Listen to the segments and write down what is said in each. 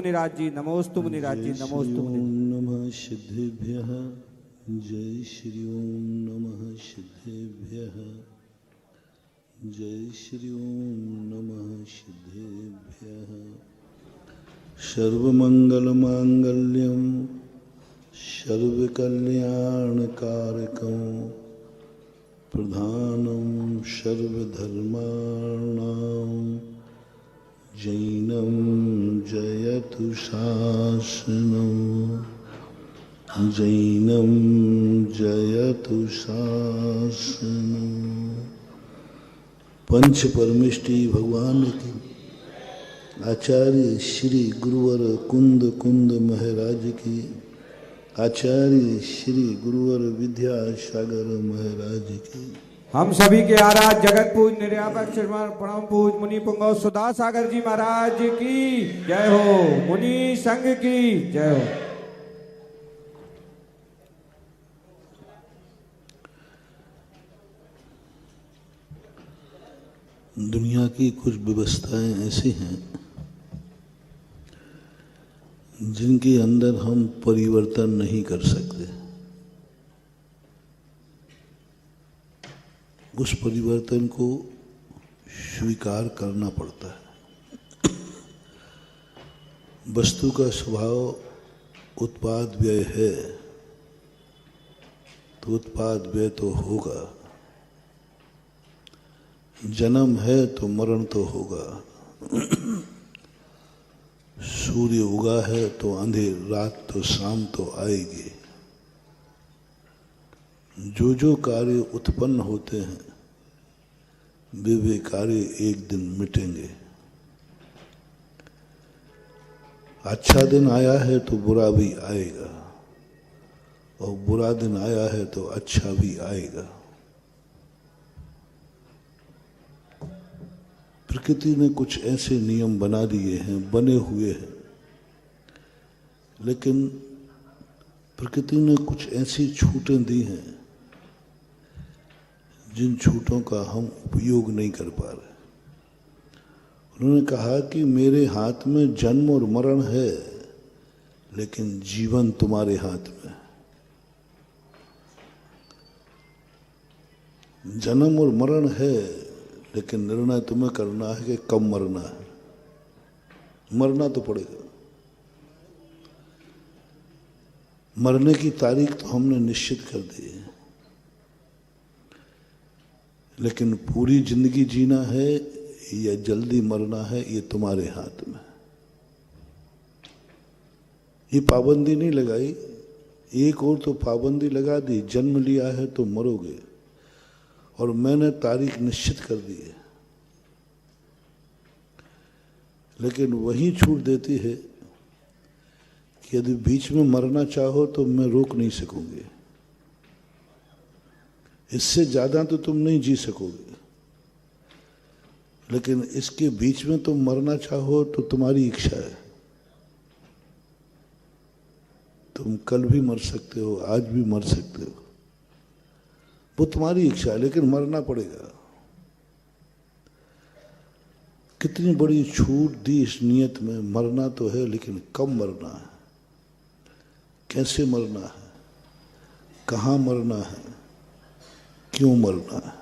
मुनिराज जी, नमोस्तु मुनिराज जी, नमोस्तु मुनिराज। नमः सिद्धेभ्यः। जय श्री ओम नमः सिद्धेभ्यः। जय श्री ओम नमः सिद्धेभ्यः। सर्वमंगलमांगल्यं सर्वकल्याणकारकं प्रधानं सर्वधर्माणां जैनं जयतु शासनं। जैनं जयतु शासनं। पंच परमेष्टि भगवान की आचार्य श्री गुरुवर कुंद कुंद महाराज की, आचार्य श्री गुरुवर विद्यासागर महाराज की, हम सभी के आराध जगत पूज निर्यापक श्रीमान परम पूज मुनि पुंगव सुधा सागर जी महाराज की जय हो। मुनि संघ की जय हो। दुनिया की कुछ व्यवस्थाएं ऐसी हैं जिनके अंदर हम परिवर्तन नहीं कर सकते। उस परिवर्तन को स्वीकार करना पड़ता है। वस्तु का स्वभाव उत्पाद व्यय है, तो उत्पाद व्यय तो होगा। जन्म है तो मरण तो होगा। सूर्य उगा है तो अंधेर रात तो शाम तो आएगी। जो जो कार्य उत्पन्न होते हैं वे कार्य एक दिन मिटेंगे। अच्छा दिन आया है तो बुरा भी आएगा, और बुरा दिन आया है तो अच्छा भी आएगा। प्रकृति ने कुछ ऐसे नियम बना दिए हैं, बने हुए हैं, लेकिन प्रकृति ने कुछ ऐसी छूटें दी हैं जिन छूटों का हम उपयोग नहीं कर पा रहे। उन्होंने कहा कि मेरे हाथ में जन्म और मरण है, लेकिन जीवन तुम्हारे हाथ में है। जन्म और मरण है, लेकिन निर्णय तुम्हें करना है कि कब मरना है। मरना तो पड़ेगा। मरने की तारीख तो हमने निश्चित कर दी है, लेकिन पूरी जिंदगी जीना है या जल्दी मरना है, ये तुम्हारे हाथ में। ये पाबंदी नहीं लगाई। एक और तो पाबंदी लगा दी, जन्म लिया है तो मरोगे, और मैंने तारीख निश्चित कर दी है। लेकिन वही छूट देती है कि यदि बीच में मरना चाहो तो मैं रोक नहीं सकूंगी। इससे ज्यादा तो तुम नहीं जी सकोगे, लेकिन इसके बीच में तुम मरना चाहो तो तुम्हारी इच्छा है। तुम कल भी मर सकते हो, आज भी मर सकते हो, वो तुम्हारी इच्छा है, लेकिन मरना पड़ेगा। कितनी बड़ी छूट दी इस नियत में। मरना तो है, लेकिन कब मरना है, कैसे मरना है, कहाँ मरना है, क्यों मरना है।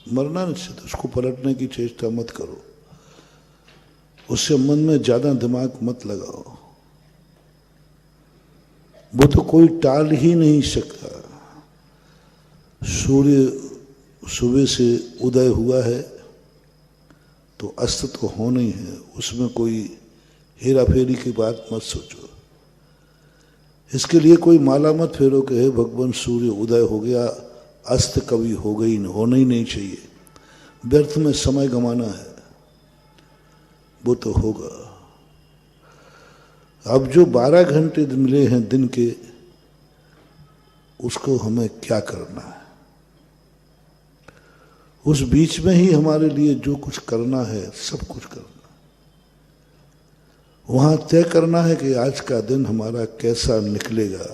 मरना निश्चित, उसको पलटने की चेष्टा मत करो, उससे मन में ज्यादा दिमाग मत लगाओ। वो तो कोई टाल ही नहीं सकता। सूर्य सुबह से उदय हुआ है तो अस्त तो होना ही है, उसमें कोई हेरा फेरी की बात मत सोचो। इसके लिए कोई माला मत फेरो कि हे भगवान सूर्य उदय हो गया, अस्त कभी हो गई, होना ही नहीं चाहिए, व्यर्थ में समय गंवाना है। वो तो होगा। अब जो 12 घंटे मिले हैं दिन के, उसको हमें क्या करना है। उस बीच में ही हमारे लिए जो कुछ करना है, सब कुछ करना। वहां तय करना है कि आज का दिन हमारा कैसा निकलेगा,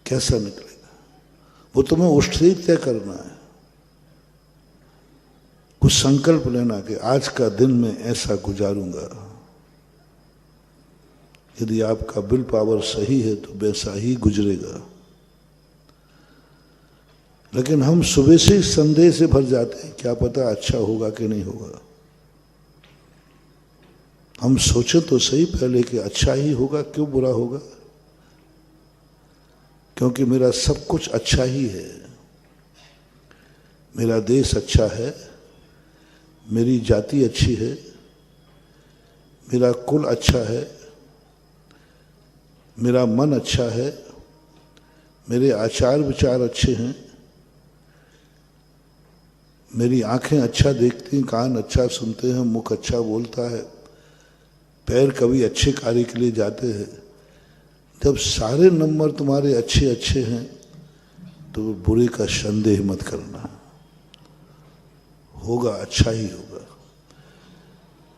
कैसा निकलेगा। वो तुम्हें उससे ही तय करना है। कुछ संकल्प लेना कि आज का दिन मैं ऐसा गुजारूंगा। यदि आपका विल पावर सही है तो वैसा ही गुजरेगा। लेकिन हम सुबह से ही संदेह से भर जाते हैं, क्या पता अच्छा होगा कि नहीं होगा। हम सोचे तो सही पहले कि अच्छा ही होगा, क्यों बुरा होगा, क्योंकि मेरा सब कुछ अच्छा ही है। मेरा देश अच्छा है, मेरी जाति अच्छी है, मेरा कुल अच्छा है, मेरा मन अच्छा है, मेरे आचार विचार अच्छे हैं, मेरी आंखें अच्छा देखती हैं, कान अच्छा सुनते हैं, मुख अच्छा बोलता है, पैर कभी अच्छे कार्य के लिए जाते हैं। जब सारे नंबर तुम्हारे अच्छे अच्छे हैं तो बुरे का संदेह मत करना, होगा अच्छा ही होगा।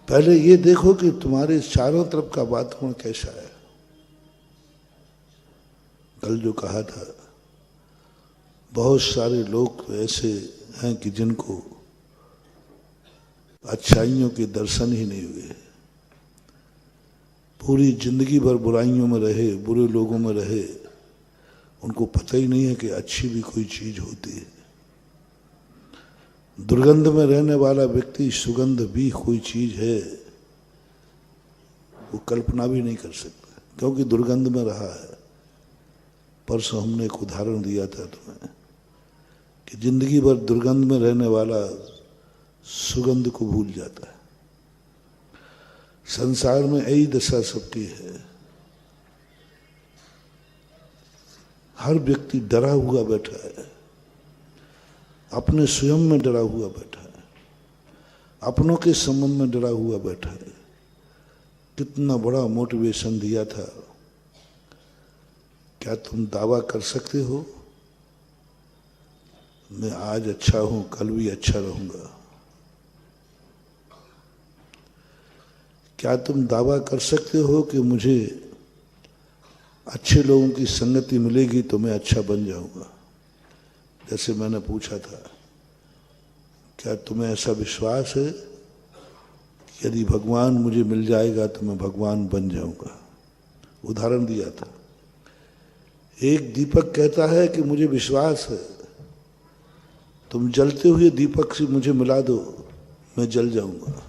पहले ये देखो कि तुम्हारे चारों तरफ का वातावरण कैसा है। कल जो कहा था, बहुत सारे लोग ऐसे हैं कि जिनको अच्छाइयों के दर्शन ही नहीं हुए, पूरी जिंदगी भर बुराइयों में रहे, बुरे लोगों में रहे, उनको पता ही नहीं है कि अच्छी भी कोई चीज होती है। दुर्गंध में रहने वाला व्यक्ति सुगंध भी कोई चीज है वो कल्पना भी नहीं कर सकता, क्योंकि दुर्गंध में रहा है। परसों हमने एक उदाहरण दिया था तुम्हें कि जिंदगी भर दुर्गंध में रहने वाला सुगंध को भूल जाता है। संसार में यही दशा सबकी है। हर व्यक्ति डरा हुआ बैठा है, अपने स्वयं में डरा हुआ बैठा है, अपनों के संबंध में डरा हुआ बैठा है। कितना बड़ा मोटिवेशन दिया था। क्या तुम दावा कर सकते हो मैं आज अच्छा हूं, कल भी अच्छा रहूंगा? क्या तुम दावा कर सकते हो कि मुझे अच्छे लोगों की संगति मिलेगी तो मैं अच्छा बन जाऊंगा? जैसे मैंने पूछा था, क्या तुम्हें ऐसा विश्वास है कि यदि भगवान मुझे मिल जाएगा तो मैं भगवान बन जाऊंगा? उदाहरण दिया था। एक दीपक कहता है कि मुझे विश्वास है, तुम जलते हुए दीपक से मुझे मिला दो, मैं जल जाऊंगा।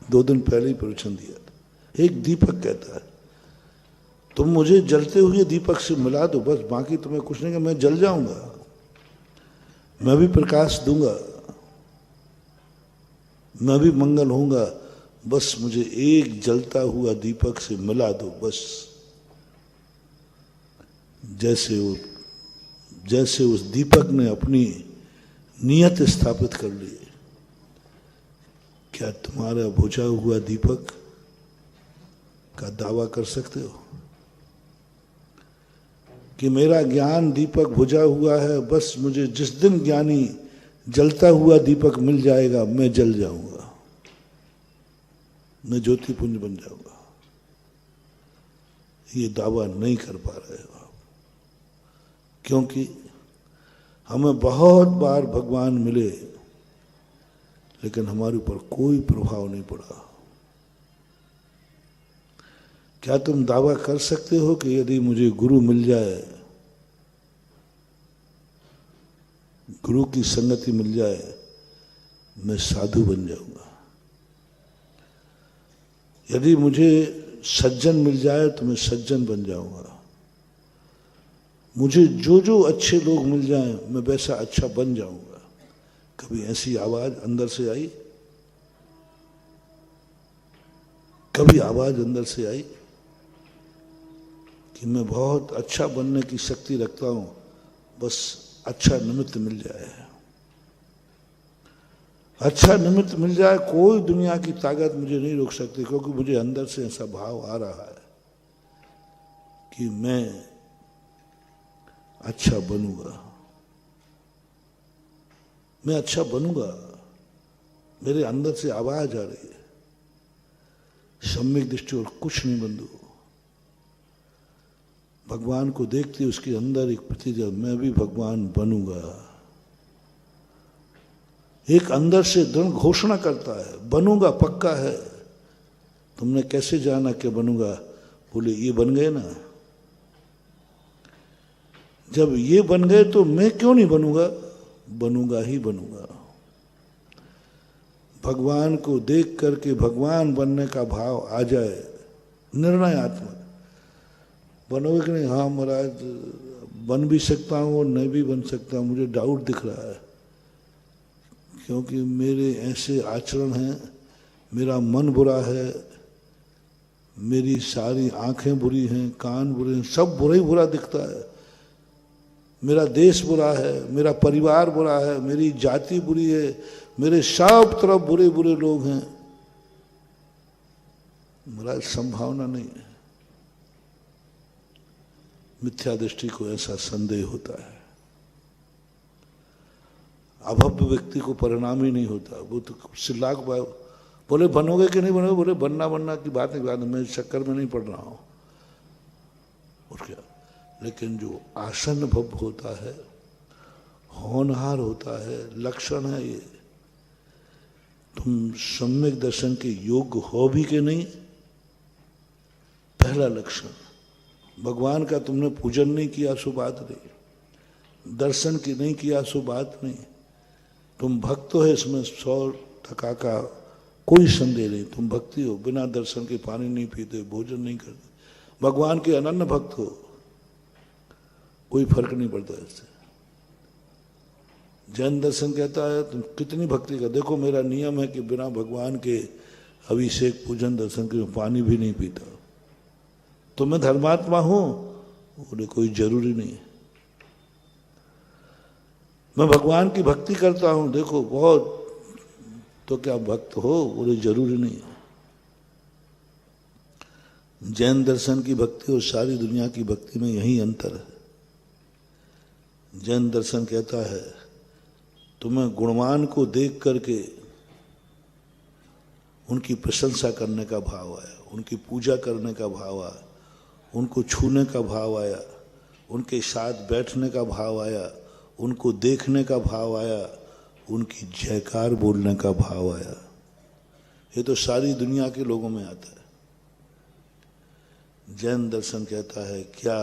2 दिन पहले ही प्रवचन दिया था। एक दीपक कहता है तुम मुझे जलते हुए दीपक से मिला दो, बस बाकी तुम्हें कुछ नहीं, मैं जल जाऊंगा, मैं भी प्रकाश दूंगा, मैं भी मंगल होऊंगा, बस मुझे एक जलता हुआ दीपक से मिला दो बस। जैसे उस दीपक ने अपनी नियत स्थापित कर ली। क्या तुम्हारा बुझा हुआ दीपक का दावा कर सकते हो कि मेरा ज्ञान दीपक बुझा हुआ है, बस मुझे जिस दिन ज्ञानी जलता हुआ दीपक मिल जाएगा मैं जल जाऊंगा, मैं ज्योतिपुंज बन जाऊंगा? ये दावा नहीं कर पा रहे हो आप, क्योंकि हमें बहुत बार भगवान मिले लेकिन हमारे ऊपर कोई प्रभाव नहीं पड़ा। क्या तुम दावा कर सकते हो कि यदि मुझे गुरु मिल जाए, गुरु की संगति मिल जाए, मैं साधु बन जाऊंगा? यदि मुझे सज्जन मिल जाए तो मैं सज्जन बन जाऊंगा? मुझे जो जो अच्छे लोग मिल जाएं मैं वैसा अच्छा बन जाऊंगा? कभी ऐसी आवाज अंदर से आई? कभी आवाज अंदर से आई कि मैं बहुत अच्छा बनने की शक्ति रखता हूं, बस अच्छा निमित्त मिल जाए? अच्छा निमित्त मिल जाए, कोई दुनिया की ताकत मुझे नहीं रोक सकती, क्योंकि मुझे अंदर से ऐसा भाव आ रहा है कि मैं अच्छा बनूंगा, मैं अच्छा बनूंगा। मेरे अंदर से आवाज आ रही है। सम्यक दृष्टि और कुछ नहीं बंधु। भगवान को देखते उसके अंदर एक प्रतिज्ञा, मैं भी भगवान बनूंगा। एक अंदर से दृढ़ घोषणा करता है, बनूंगा, पक्का है। तुमने कैसे जाना कि बनूंगा? बोले ये बन गए ना। जब ये बन गए तो मैं क्यों नहीं बनूंगा? बनूंगा ही बनूंगा। भगवान को देख करके भगवान बनने का भाव आ जाए, निर्णयात्मक। बनोगे कि नहीं? हाँ महाराज, बन भी सकता हूँ और नहीं भी बन सकता हूँ, मुझे डाउट दिख रहा है, क्योंकि मेरे ऐसे आचरण हैं, मेरा मन बुरा है, मेरी सारी आंखें बुरी हैं, कान बुरे हैं, सब बुरा ही बुरा दिखता है। मेरा देश बुरा है, मेरा परिवार बुरा है, मेरी जाति बुरी है, मेरे सब तरफ बुरे बुरे लोग हैं। महाराज संभावना नहीं है। मिथ्या दृष्टि को ऐसा संदेह होता है। अभव्य व्यक्ति को परिणाम ही नहीं होता। वो तो सिल्लाक बोले बनोगे कि नहीं बनोगे? बोले बनना बनना की बात नहीं, बात मैं चक्कर में नहीं पड़ रहा हूं। और क्या? लेकिन जो आसन भव होता है, होनहार होता है, लक्षण है ये। तुम सम्यक दर्शन के योग्य हो भी कि नहीं, पहला लक्षण। भगवान का तुमने पूजन नहीं किया सो बात नहीं, दर्शन की नहीं किया सो बात नहीं। तुम भक्त हो, इसमें 100% का कोई संदेह नहीं। तुम भक्ति हो, बिना दर्शन के पानी नहीं पीते, भोजन नहीं करते, भगवान के अनन्य भक्त हो, कोई फर्क नहीं पड़ता इससे। जैन दर्शन कहता है तुम कितनी भक्ति कर, देखो मेरा नियम है कि बिना भगवान के अभिषेक पूजन दर्शन के पानी भी नहीं पीता। तो मैं धर्मात्मा हूं? बोले कोई जरूरी नहीं है। मैं भगवान की भक्ति करता हूं, देखो बहुत, तो क्या भक्त हो? बोले जरूरी नहीं है। जैन दर्शन की भक्ति और सारी दुनिया की भक्ति में यही अंतर है। जैन दर्शन कहता है तुम्हें गुणवान को देख करके उनकी प्रशंसा करने का भाव आया, उनकी पूजा करने का भाव आया, उनको छूने का भाव आया, उनके साथ बैठने का भाव आया, उनको देखने का भाव आया, उनकी जयकार बोलने का भाव आया। ये तो सारी दुनिया के लोगों में आता है। जैन दर्शन कहता है क्या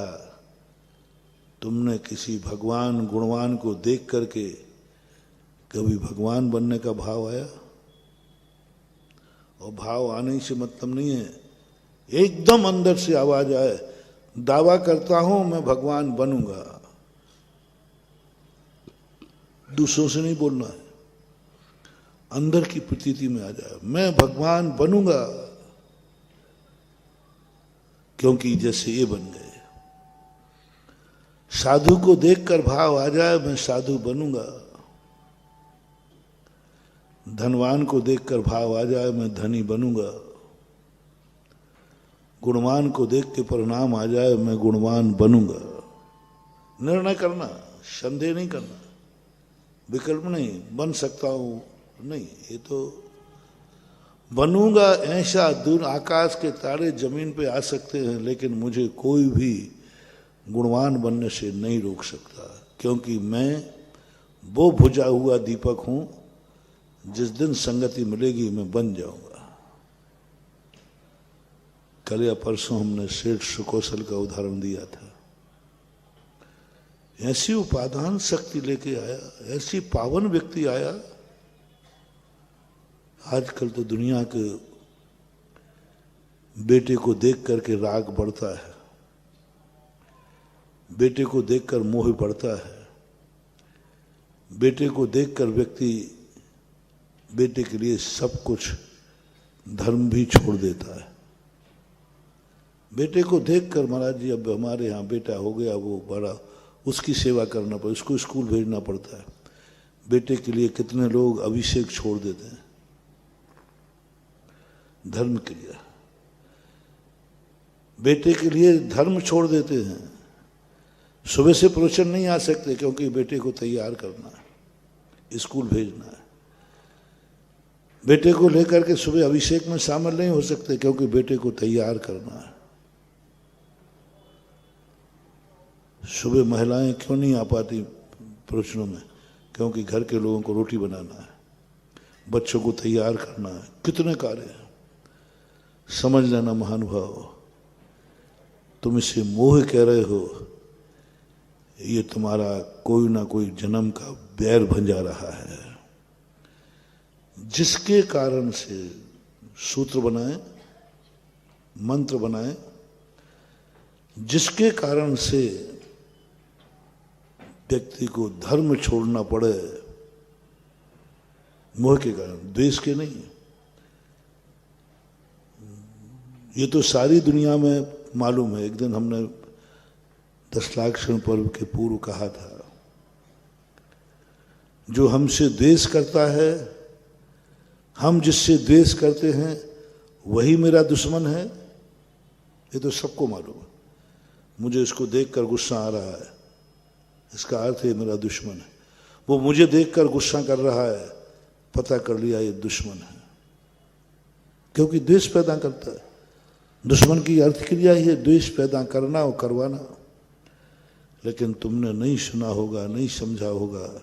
तुमने किसी भगवान गुणवान को देख करके कभी भगवान बनने का भाव आया? और भाव आने से मतलब नहीं है एकदम अंदर से आवाज आए, दावा करता हूं मैं भगवान बनूंगा। दूसरों से नहीं बोलना है, अंदर की प्रतीति में आ जाए, मैं भगवान बनूंगा। क्योंकि जैसे ये बन गए, साधु को देखकर भाव आ जाए मैं साधु बनूंगा, धनवान को देखकर भाव आ जाए मैं धनी बनूंगा, गुणवान को देख के परिणाम आ जाए मैं गुणवान बनूंगा। निर्णय करना, संदेह नहीं करना, विकल्प नहीं, बन सकता हूं नहीं, ये तो बनूंगा। ऐसा दूर आकाश के तारे जमीन पे आ सकते हैं, लेकिन मुझे कोई भी गुणवान बनने से नहीं रोक सकता, क्योंकि मैं वो बुझा हुआ दीपक हूं, जिस दिन संगति मिलेगी मैं बन जाऊंगा। कल या परसों हमने सेठ सुकौशल का उदाहरण दिया था। ऐसी उपादान शक्ति लेके आया, ऐसी पावन व्यक्ति आया। आजकल तो दुनिया के बेटे को देख करके राग बढ़ता है, बेटे को देखकर मोह बढ़ता है, बेटे को देखकर व्यक्ति बेटे के लिए सब कुछ धर्म भी छोड़ देता है। बेटे को देखकर महाराज जी अब हमारे यहाँ बेटा हो गया वो बड़ा, उसकी सेवा करना पड़ता, उसको स्कूल भेजना पड़ता है। बेटे के लिए कितने लोग अभिषेक छोड़ देते हैं धर्म के लिए, बेटे के लिए धर्म छोड़ देते हैं। सुबह से प्रवचन नहीं आ सकते क्योंकि बेटे को तैयार करना है, स्कूल भेजना है। बेटे को लेकर के सुबह अभिषेक में शामिल नहीं हो सकते क्योंकि बेटे को तैयार करना है। सुबह महिलाएं क्यों नहीं आ पाती प्रवचनों में? क्योंकि घर के लोगों को रोटी बनाना है। बच्चों को तैयार करना है, कितने कार्य हैं। समझ लेना महानुभाव, तुम इसे मोह कह रहे हो, ये तुम्हारा कोई ना कोई जन्म का बैर बन जा रहा है। जिसके कारण से सूत्र बनाए, मंत्र बनाए, जिसके कारण से व्यक्ति को धर्म छोड़ना पड़े, मोह के कारण, द्वेष के नहीं। ये तो सारी दुनिया में मालूम है। एक दिन हमने 10 लाख क्षण पर्व के पूर्व कहा था, जो हमसे द्वेष करता है, हम जिससे द्वेष करते हैं वही मेरा दुश्मन है। ये तो सबको मालूम है। मुझे इसको देखकर गुस्सा आ रहा है, इसका अर्थ है मेरा दुश्मन है। वो मुझे देखकर गुस्सा कर रहा है, पता कर लिया ये दुश्मन है, क्योंकि द्वेष पैदा करता है। दुश्मन की अर्थ क्रिया ही है द्वेष पैदा करना और करवाना। लेकिन तुमने नहीं सुना होगा, नहीं समझा होगा,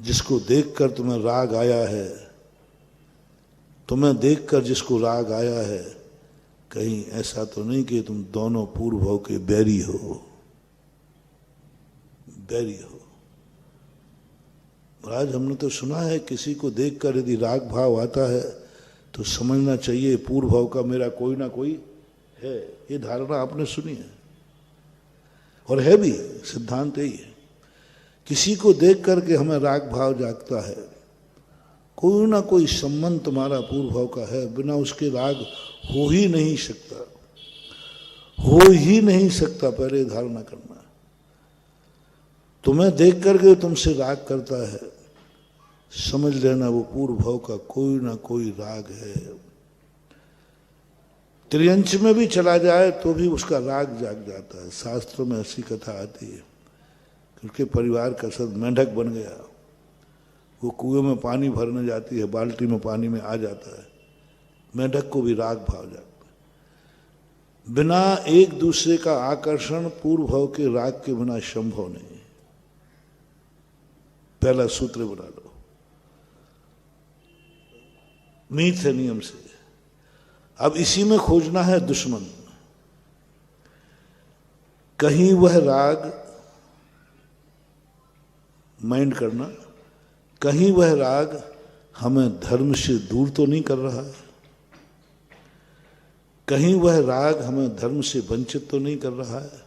जिसको देखकर तुम्हें राग आया है, तुम्हें देखकर जिसको राग आया है, कहीं ऐसा तो नहीं कि तुम दोनों पूर्व भाव के बैरी हो, बैरी हो। आज हमने तो सुना है किसी को देखकर यदि राग भाव आता है तो समझना चाहिए पूर्व भाव का मेरा कोई ना कोई है। ये धारणा आपने सुनी है और है भी, सिद्धांत यही है। किसी को देख करके हमें राग भाव जागता है, कोई ना कोई संबंध तुम्हारा पूर्व भाव का है, बिना उसके राग हो ही नहीं सकता, हो ही नहीं सकता। पहले धारणा करना। तुम्हें देख करके तुमसे राग करता है, समझ लेना वो पूर्व भाव का कोई ना कोई राग है। त्रियंच में भी चला जाए तो भी उसका राग जाग जाता है। शास्त्रों में ऐसी कथा आती है, क्योंकि परिवार का सब मेंढक बन गया, वो कुएं में पानी भरने जाती है, बाल्टी में पानी में आ जाता है, मेंढक को भी राग भाव जाता है। बिना एक दूसरे का आकर्षण पूर्व भाव के राग के बिना संभव नहीं। पहला सूत्र बना लो, मीत है नियम से। अब इसी में खोजना है दुश्मन। कहीं वह राग माइंड करना, कहीं वह राग हमें धर्म से दूर तो नहीं कर रहा है, कहीं वह राग हमें धर्म से वंचित तो नहीं कर रहा है,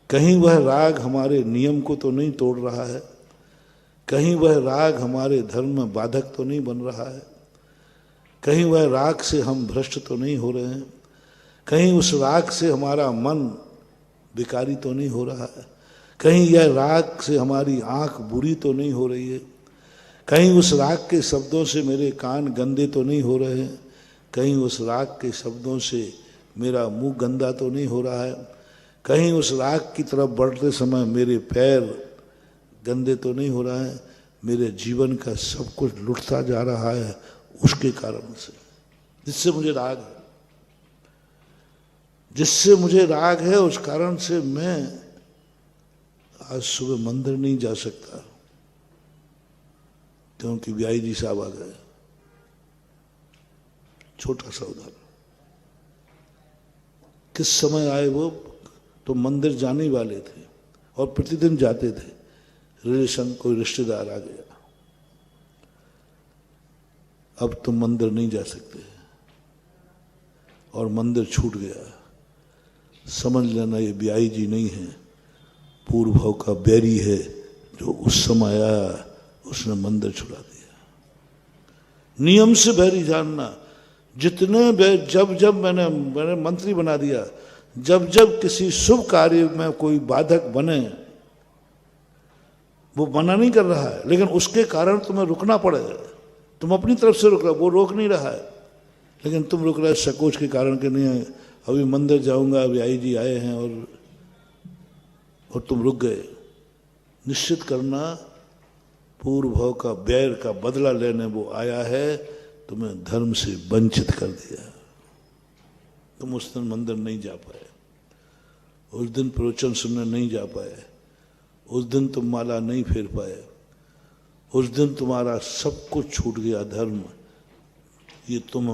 कहीं वह राग हमारे नियम को तो नहीं तोड़ रहा है, कहीं वह राग हमारे धर्म में बाधक तो नहीं बन रहा है, कहीं वह राग से हम भ्रष्ट तो नहीं हो रहे हैं, कहीं उस राग से हमारा मन विकारी तो नहीं हो रहा है, कहीं यह राग से हमारी आंख बुरी तो नहीं हो रही है, कहीं उस राग के शब्दों से मेरे कान गंदे तो नहीं हो रहे हैं, कहीं उस राग के शब्दों से मेरा मुंह गंदा तो नहीं हो रहा है, कहीं उस राग की तरफ बढ़ते समय मेरे पैर गंदे तो नहीं हो रहा है। मेरे जीवन का सब कुछ लुटता जा रहा है उसके कारण से, जिससे मुझे राग है, जिससे मुझे राग है, उस कारण से मैं आज सुबह मंदिर नहीं जा सकता, क्योंकि ब्याई जी साहब आ गए। छोटा सा उदाहरण, किस समय आए वो, तो मंदिर जाने वाले थे और प्रतिदिन जाते थे। रिलेशन कोई रिश्तेदार आ गया, अब तुम मंदिर नहीं जा सकते और मंदिर छूट गया। समझ लेना ये ब्याई जी नहीं है, पूर्व भाव का बैरी है, जो उस समय आया उसने मंदिर छुड़ा दिया। नियम से बैरी जानना। जितने जब जब मैंने मंत्री बना दिया, जब जब किसी शुभ कार्य में कोई बाधक बने, वो मना नहीं कर रहा है, लेकिन उसके कारण तुम्हें रुकना पड़ेगा। तुम अपनी तरफ से रुक रहे हो, वो रोक नहीं रहा है, लेकिन तुम रुक रहे संकोच के कारण के नहीं है। अभी मंदिर जाऊंगा, अभी आई जी आए हैं और तुम रुक गए। निश्चित करना पूर्व भाव का बैर का बदला लेने वो आया है, तुम्हें धर्म से वंचित कर दिया। तुम उस दिन मंदिर नहीं जा पाए, उस दिन प्रवचन सुनने नहीं जा पाए, उस दिन तुम माला नहीं फेर पाए, उस दिन तुम्हारा सब कुछ छूट गया, धर्म ये तुम,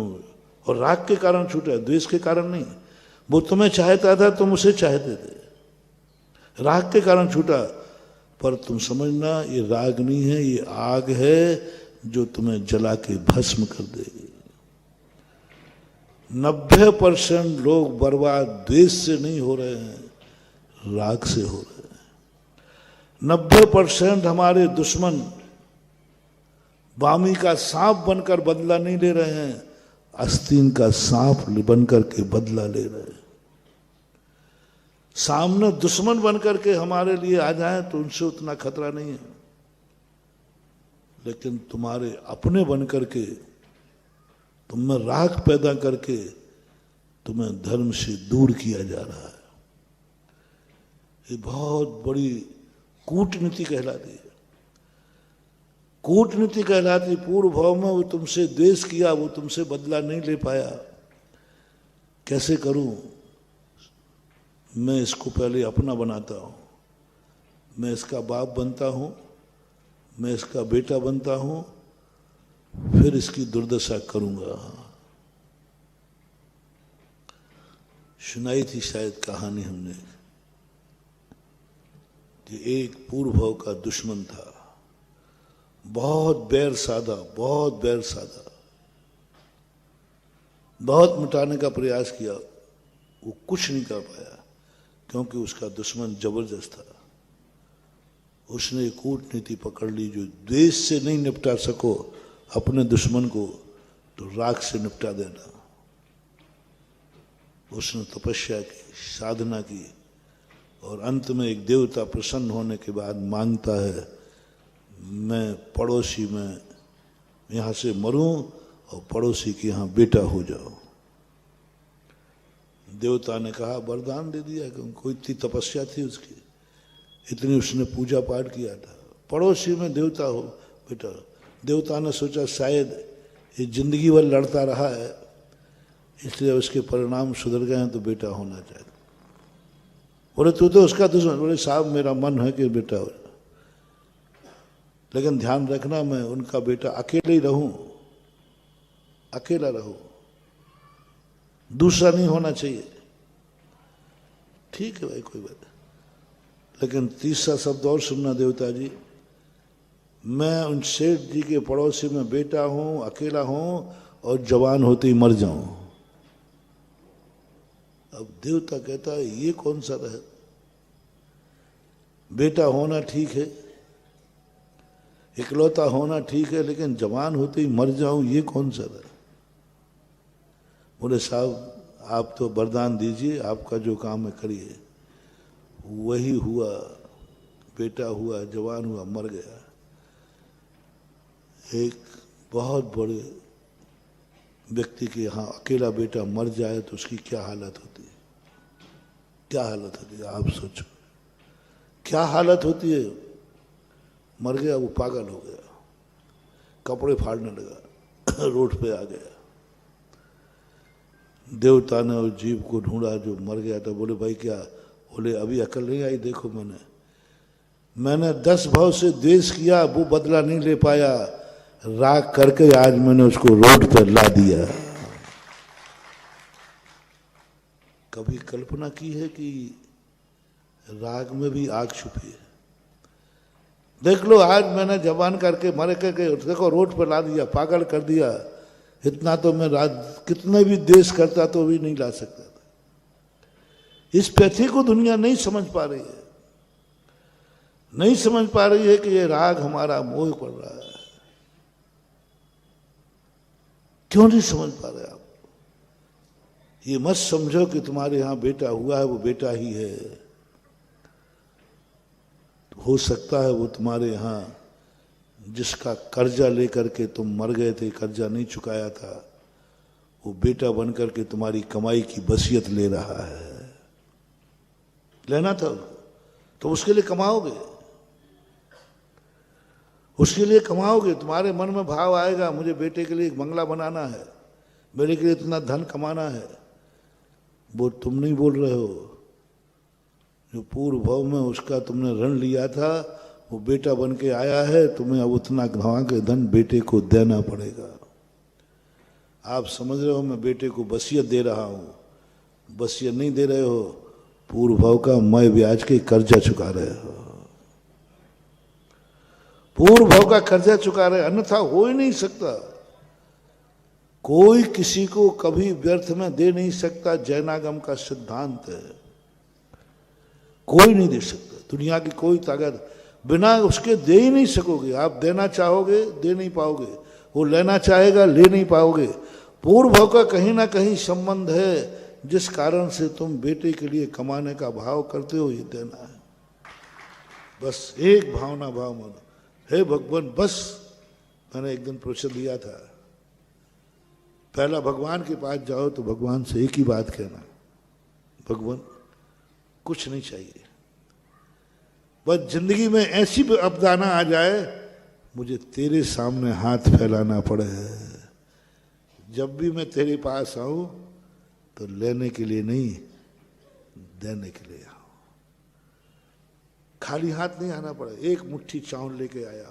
और राग के कारण छूटा, द्वेष के कारण नहीं। वो तुम्हें चाहता था, तुम उसे चाहते थे, राग के कारण छूटा। पर तुम समझना ये राग नहीं है, ये आग है जो तुम्हें जला के भस्म कर देगी। 90% लोग बर्बाद द्वेष से नहीं हो रहे हैं, राग से हो रहे हैं। 90% हमारे दुश्मन वामी का सांप बनकर बदला नहीं ले रहे हैं, आस्तीन का सांप बनकर के बदला ले रहे हैं। सामने दुश्मन बनकर के हमारे लिए आ जाए तो उनसे उतना खतरा नहीं है, लेकिन तुम्हारे अपने बनकर के तुम में राग पैदा करके तुम्हें धर्म से दूर किया जा रहा है। ये बहुत बड़ी कूटनीति कहलाती है, कूटनीति कहलाती। पूर्व भाव में वो तुमसे द्वेष किया, वो तुमसे बदला नहीं ले पाया, कैसे करूं, मैं इसको पहले अपना बनाता हूं, मैं इसका बाप बनता हूं, मैं इसका बेटा बनता हूं, फिर इसकी दुर्दशा करूंगा। सुनाई थी शायद कहानी हमने कि एक पूर्व भाव का दुश्मन था, बहुत बैर साधा, बहुत बैर साधा, बहुत मिटाने का प्रयास किया, वो कुछ नहीं कर पाया क्योंकि उसका दुश्मन जबरदस्त था। उसने एक कूटनीति पकड़ ली, जो द्वेष से नहीं निपटा सको अपने दुश्मन को, तो राग से निपटा देना। उसने तपस्या की, साधना की, और अंत में एक देवता प्रसन्न होने के बाद मांगता है, मैं पड़ोसी में यहाँ से मरूं और पड़ोसी के यहाँ बेटा हो जाओ। देवता ने कहा, वरदान दे दिया, क्योंकि इतनी तपस्या थी उसकी, इतनी उसने पूजा पाठ किया था, पड़ोसी में देवता हो बेटा। देवता ने सोचा शायद ये जिंदगी भर लड़ता रहा है, इसलिए उसके परिणाम सुधर गए हैं, तो बेटा होना चाहिए। बोले तू तो उसका दुश्मन। बोले साहब मेरा मन है कि बेटा हो, लेकिन ध्यान रखना मैं उनका बेटा अकेले ही रहूं, अकेला रहूं, दूसरा नहीं होना चाहिए। ठीक है भाई, कोई बात नहीं, लेकिन तीसरा शब्द और सुनना देवता जी, मैं उन सेठ जी के पड़ोसी में बेटा हूं, अकेला हूं, और जवान होते ही मर जाऊं। अब देवता कहता है ये कौन सा रहे, बेटा होना ठीक है, इकलौता होना ठीक है, लेकिन जवान होते ही मर जाऊं ये कौन सा रहे। बोले साहब आप तो वरदान दीजिए, आपका जो काम है करिए। वही हुआ, बेटा हुआ, जवान हुआ, मर गया। एक बहुत बड़े व्यक्ति के यहाँ अकेला बेटा मर जाए तो उसकी क्या हालत होती है, क्या हालत होती है, आप सोचो क्या हालत होती है। मर गया, वो पागल हो गया, कपड़े फाड़ने लगा, रोड पे आ गया। देवता ने उस जीव को ढूंढा जो मर गया था। बोले भाई क्या? बोले अभी अकल नहीं आई, देखो मैंने 10 भाव से द्वेष किया, वो बदला नहीं ले पाया, राग करके आज मैंने उसको रोड पर ला दिया। कभी कल्पना की है कि राग में भी आग छुपी है? देख लो, आज मैंने जवान करके मरे करके देखो रोड पर ला दिया, पागल कर दिया। इतना तो मैं रात कितने भी देश करता तो भी नहीं ला सकता था। इस पैथी को दुनिया नहीं समझ पा रही है, नहीं समझ पा रही है कि ये राग हमारा मोह पड़ रहा है। क्यों नहीं समझ पा रहे आप? ये मत समझो कि तुम्हारे यहां बेटा हुआ है वो बेटा ही है। हो सकता है वो तुम्हारे यहां जिसका कर्जा लेकर के तुम मर गए थे, कर्जा नहीं चुकाया था, वो बेटा बनकर के तुम्हारी कमाई की वसीयत ले रहा है। लेना था तो उसके लिए कमाओगे, उसके लिए कमाओगे। तुम्हारे मन में भाव आएगा मुझे बेटे के लिए एक बंगला बनाना है, बेटे के लिए इतना धन कमाना है। वो तुम नहीं बोल रहे हो, जो पूर्व भाव में उसका तुमने ऋण लिया था वो बेटा बन के आया है, तुम्हें अब उतना गंवा के धन बेटे को देना पड़ेगा। आप समझ रहे हो मैं बेटे को वसीयत दे रहा हूं, वसीयत नहीं दे रहे हो, पूर्व भाव का मैं ब्याज के कर्जा चुका रहे हो, पूर्व भाव का कर्जा चुका रहे, अन्यथा हो ही नहीं सकता। कोई किसी को कभी व्यर्थ में दे नहीं सकता, जैनागम का सिद्धांत है। कोई नहीं दे सकता, दुनिया की कोई ताकत बिना उसके दे ही नहीं सकोगे। आप देना चाहोगे दे नहीं पाओगे, वो लेना चाहेगा ले नहीं पाओगे। पूर्व भाव का कहीं ना कहीं संबंध है, जिस कारण से तुम बेटे के लिए कमाने का भाव करते हो, ये देना है। बस एक भावना भाव मानो, हे भगवान। बस मैंने एक दिन प्रवचन दिया था, पहला भगवान के पास जाओ तो भगवान से एक ही बात कहना, भगवान कुछ नहीं चाहिए, बस जिंदगी में ऐसी आपदाना आ जाए मुझे तेरे सामने हाथ फैलाना पड़े। जब भी मैं तेरे पास आऊं तो लेने के लिए नहीं, देने के लिए आऊं, खाली हाथ नहीं आना पड़े। एक मुट्ठी चावल लेके आया,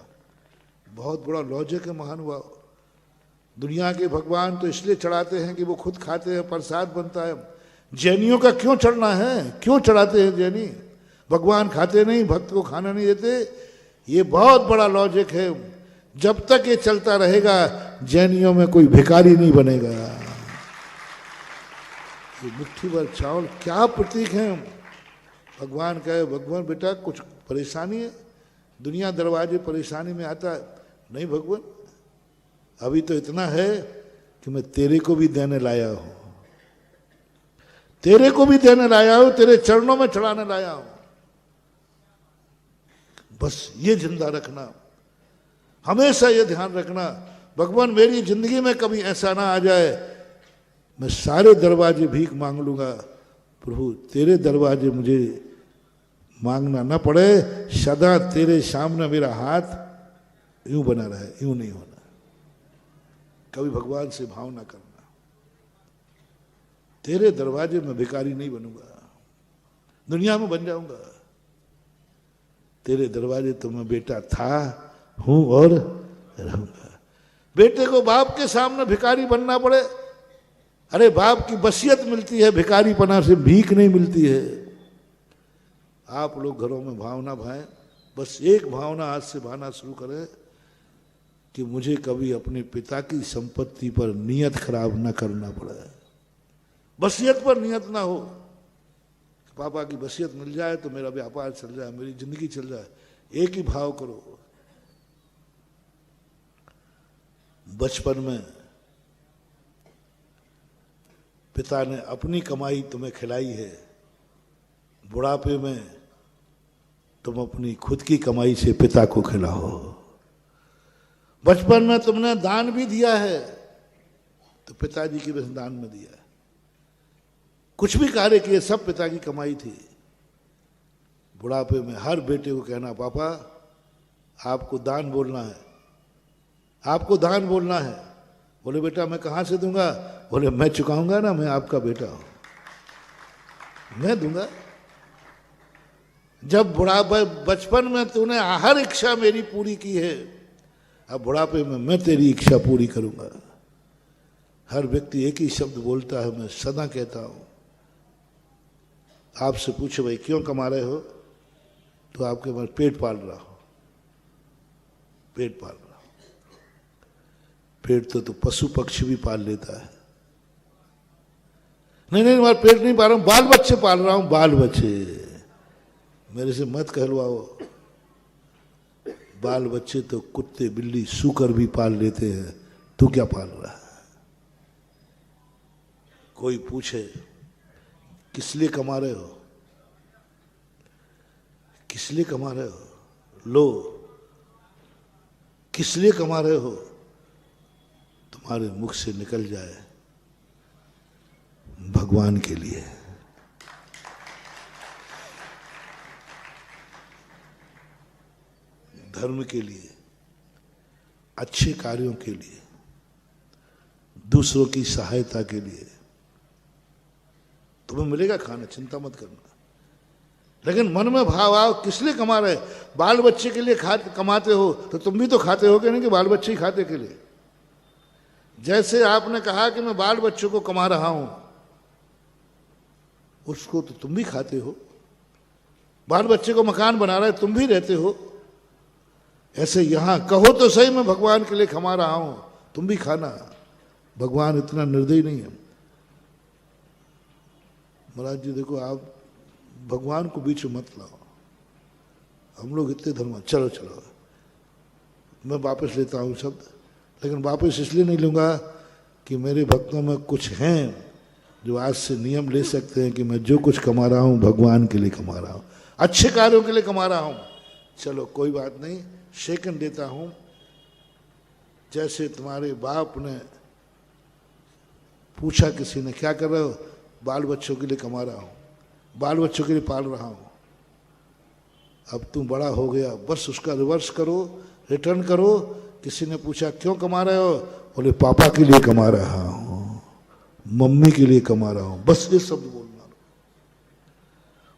बहुत बड़ा लॉजिक है महानुभाव। दुनिया के भगवान तो इसलिए चढ़ाते हैं कि वो खुद खाते हैं, प्रसाद बनता है। जैनियों का क्यों चढ़ना है, क्यों चढ़ाते हैं जैनी? भगवान खाते नहीं, भक्त को खाना नहीं देते। ये बहुत बड़ा लॉजिक है। जब तक ये चलता रहेगा जैनियों में कोई भिखारी नहीं बनेगा। ये मुट्ठी भर चावल क्या प्रतीक है? भगवान कहे, भगवान बेटा कुछ परेशानी है? दुनिया दरवाजे परेशानी में आता है, नहीं भगवान अभी तो इतना है कि मैं तेरे को भी देने लाया हूं, तेरे को भी देने लाया हूं, तेरे चरणों में चढ़ाने लाया हूं। बस ये जिंदा रखना, हमेशा ये ध्यान रखना, भगवान मेरी जिंदगी में कभी ऐसा ना आ जाए मैं सारे दरवाजे भीख मांग लूंगा, प्रभु तेरे दरवाजे मुझे मांगना ना पड़े, सदा तेरे सामने मेरा हाथ यूं बना रहे, यूं नहीं होना। कभी भगवान से भाव ना करना, तेरे दरवाजे में भिखारी नहीं बनूंगा, दुनिया में बन जाऊंगा। तेरे दरवाजे तो मैं बेटा था, हूं और रहूंगा। बेटे को बाप के सामने भिखारी बनना पड़े, अरे बाप की वसीयत मिलती है, भिखारी पना से भीख नहीं मिलती है। आप लोग घरों में भावना भाएं, बस एक भावना आज से भाना शुरू करें कि मुझे कभी अपने पिता की संपत्ति पर नियत खराब ना करना पड़े। वसीयत पर नियत ना हो, पापा की वसीयत मिल जाए तो मेरा व्यापार चल जाए, मेरी जिंदगी चल जाए। एक ही भाव करो। बचपन में पिता ने अपनी कमाई तुम्हें खिलाई है, बुढ़ापे में तुम अपनी खुद की कमाई से पिता को खिलाओ। बचपन में तुमने दान भी दिया है तो पिताजी की वजह दान में दिया, कुछ भी कार्य किए सब पिता की कमाई थी। बुढ़ापे में हर बेटे को कहना, पापा आपको दान बोलना है, आपको दान बोलना है। बोले बेटा मैं कहां से दूंगा? बोले मैं चुकाऊंगा ना, मैं आपका बेटा हूं, मैं दूंगा। जब बुढ़ापे बचपन में तूने हर इच्छा मेरी पूरी की है, अब बुढ़ापे में मैं तेरी इच्छा पूरी करूंगा। हर व्यक्ति एक ही शब्द बोलता है, मैं सदा कहता हूं। आपसे पूछे भाई क्यों कमा रहे हो, तो आपके पास पेट पाल रहा हो, पेट पाल रहा हो। पेट तो पशु पक्षी भी पाल लेता है। नहीं नहीं मैं पेट नहीं पाल रहा हूं, बाल बच्चे पाल रहा हूं, बाल बच्चे। मेरे से मत कहलवाओ, बाल बच्चे तो कुत्ते बिल्ली सूकर भी पाल लेते हैं, तू क्या पाल रहा है? कोई पूछे किस लिए कमा रहे हो, किस लिए कमा रहे हो, लो किस लिए कमा रहे हो, तुम्हारे मुख से निकल जाए भगवान के लिए। धर्म के लिए, अच्छे कार्यों के लिए, दूसरों की सहायता के लिए तुम्हें मिलेगा खाना, चिंता मत करना। लेकिन मन में भाव आओ किस लिए कमा रहे, बाल बच्चे के लिए कमाते हो तो तुम भी तो खाते हो कि नहीं, कि बाल बच्चे ही खाते के लिए? जैसे आपने कहा कि मैं बाल बच्चों को कमा रहा हूं, उसको तो तुम भी खाते हो। बाल बच्चे को मकान बना रहा है, तुम भी रहते हो। ऐसे यहां कहो तो सही मैं भगवान के लिए कमा रहा हूं, तुम भी खाना। भगवान इतना निर्दयी नहीं है। महाराज जी देखो, आप भगवान को बीच में मत लाओ। हम लोग इतने धर्म, चलो चलो मैं वापस लेता हूँ शब्द, लेकिन वापस इसलिए नहीं लूँगा कि मेरे भक्तों में कुछ हैं जो आज से नियम ले सकते हैं कि मैं जो कुछ कमा रहा हूँ भगवान के लिए कमा रहा हूँ, अच्छे कार्यों के लिए कमा रहा हूँ। चलो कोई बात नहीं, शेकन देता हूँ। जैसे तुम्हारे बाप ने पूछा किसी ने, क्या कर रहे हो? बाल बच्चों के लिए कमा रहा हूँ, बाल बच्चों के लिए पाल रहा हूँ। अब तुम बड़ा हो गया, बस उसका रिवर्स करो, रिटर्न करो। किसी ने पूछा क्यों कमा रहे हो? बोले पापा के लिए कमा रहा हूँ, मम्मी के लिए कमा रहा हूँ। बस ये शब्द बोलना।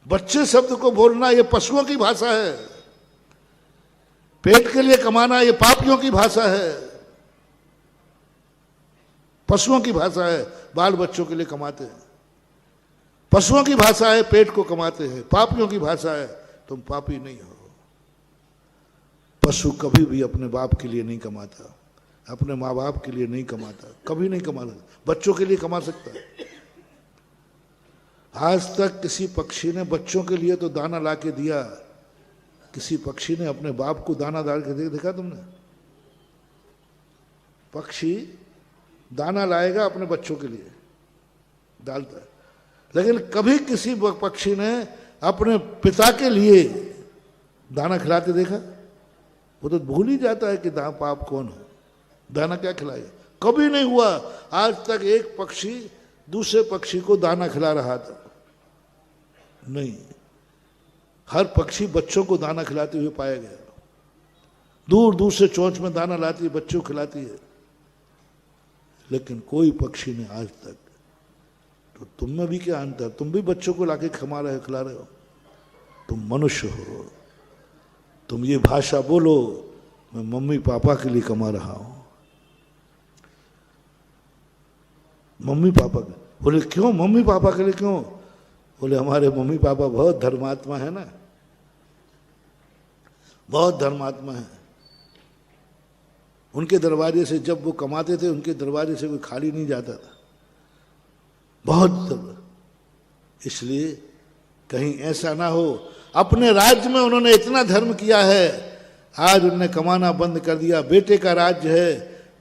बच्चे शब्द को बोलना ये पशुओं की भाषा है। पेट के लिए कमाना ये पापियों की भाषा है, पशुओं की भाषा है। बाल बच्चों के लिए कमाते हैं, पशुओं की भाषा है, पेट को कमाते हैं। पापियों की भाषा है, तुम पापी नहीं हो। पशु कभी भी अपने बाप के लिए नहीं कमाता, अपने माँ बाप के लिए नहीं कमाता, कभी नहीं कमाता। बच्चों के लिए कमा सकता है। आज तक किसी पक्षी ने बच्चों के लिए तो दाना ला के दिया, किसी पक्षी ने अपने बाप को दाना डाल के देखा तुमने? पक्षी दाना लाएगा अपने बच्चों के लिए, डालता है, लेकिन कभी किसी पक्षी ने अपने पिता के लिए दाना खिलाते देखा? वो तो भूल ही जाता है कि बाप कौन है, दाना क्या खिलाएगा। कभी नहीं हुआ आज तक एक पक्षी दूसरे पक्षी को दाना खिला रहा था, नहीं। हर पक्षी बच्चों को दाना खिलाते हुए पाया गया। दूर दूर से चोंच में दाना लाती है, बच्चों को खिलाती है, लेकिन कोई पक्षी ने आज तक। तो तुम में भी क्या अंतर? तुम भी बच्चों को लाके खिला रहे हो। तुम मनुष्य हो, तुम ये भाषा बोलो, मैं मम्मी पापा के लिए कमा रहा हूं। मम्मी पापा के, बोले क्यों मम्मी पापा के लिए क्यों? बोले हमारे मम्मी पापा बहुत धर्मात्मा है ना, बहुत धर्मात्मा है। उनके दरवाजे से जब वो कमाते थे, उनके दरवाजे से कोई खाली नहीं जाता था, बहुत। इसलिए कहीं ऐसा ना हो, अपने राज्य में उन्होंने इतना धर्म किया है, आज उन्होंने कमाना बंद कर दिया, बेटे का राज्य है,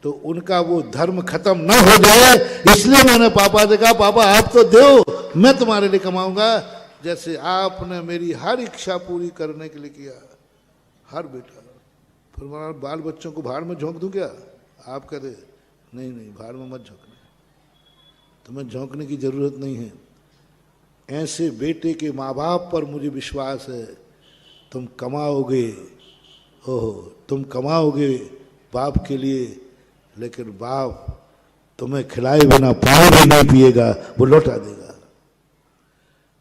तो उनका वो धर्म खत्म ना हो जाए, इसलिए मैंने पापा से कहा पापा आप तो दो, मैं तुम्हारे लिए कमाऊंगा, जैसे आपने मेरी हर इच्छा पूरी करने के लिए किया। हर बेटा, फिर बाल बच्चों को भाड़ में झोंक दूं क्या? आप कहते नहीं नहीं, भाड़ में मत झोंकना, तुम्हें झोंकने की जरूरत नहीं है। ऐसे बेटे के माँ बाप पर मुझे विश्वास है, तुम कमाओगे, ओहो तुम कमाओगे बाप के लिए, लेकिन बाप तुम्हें खिलाए बिना पानी भी नहीं पिएगा, वो लौटा देगा।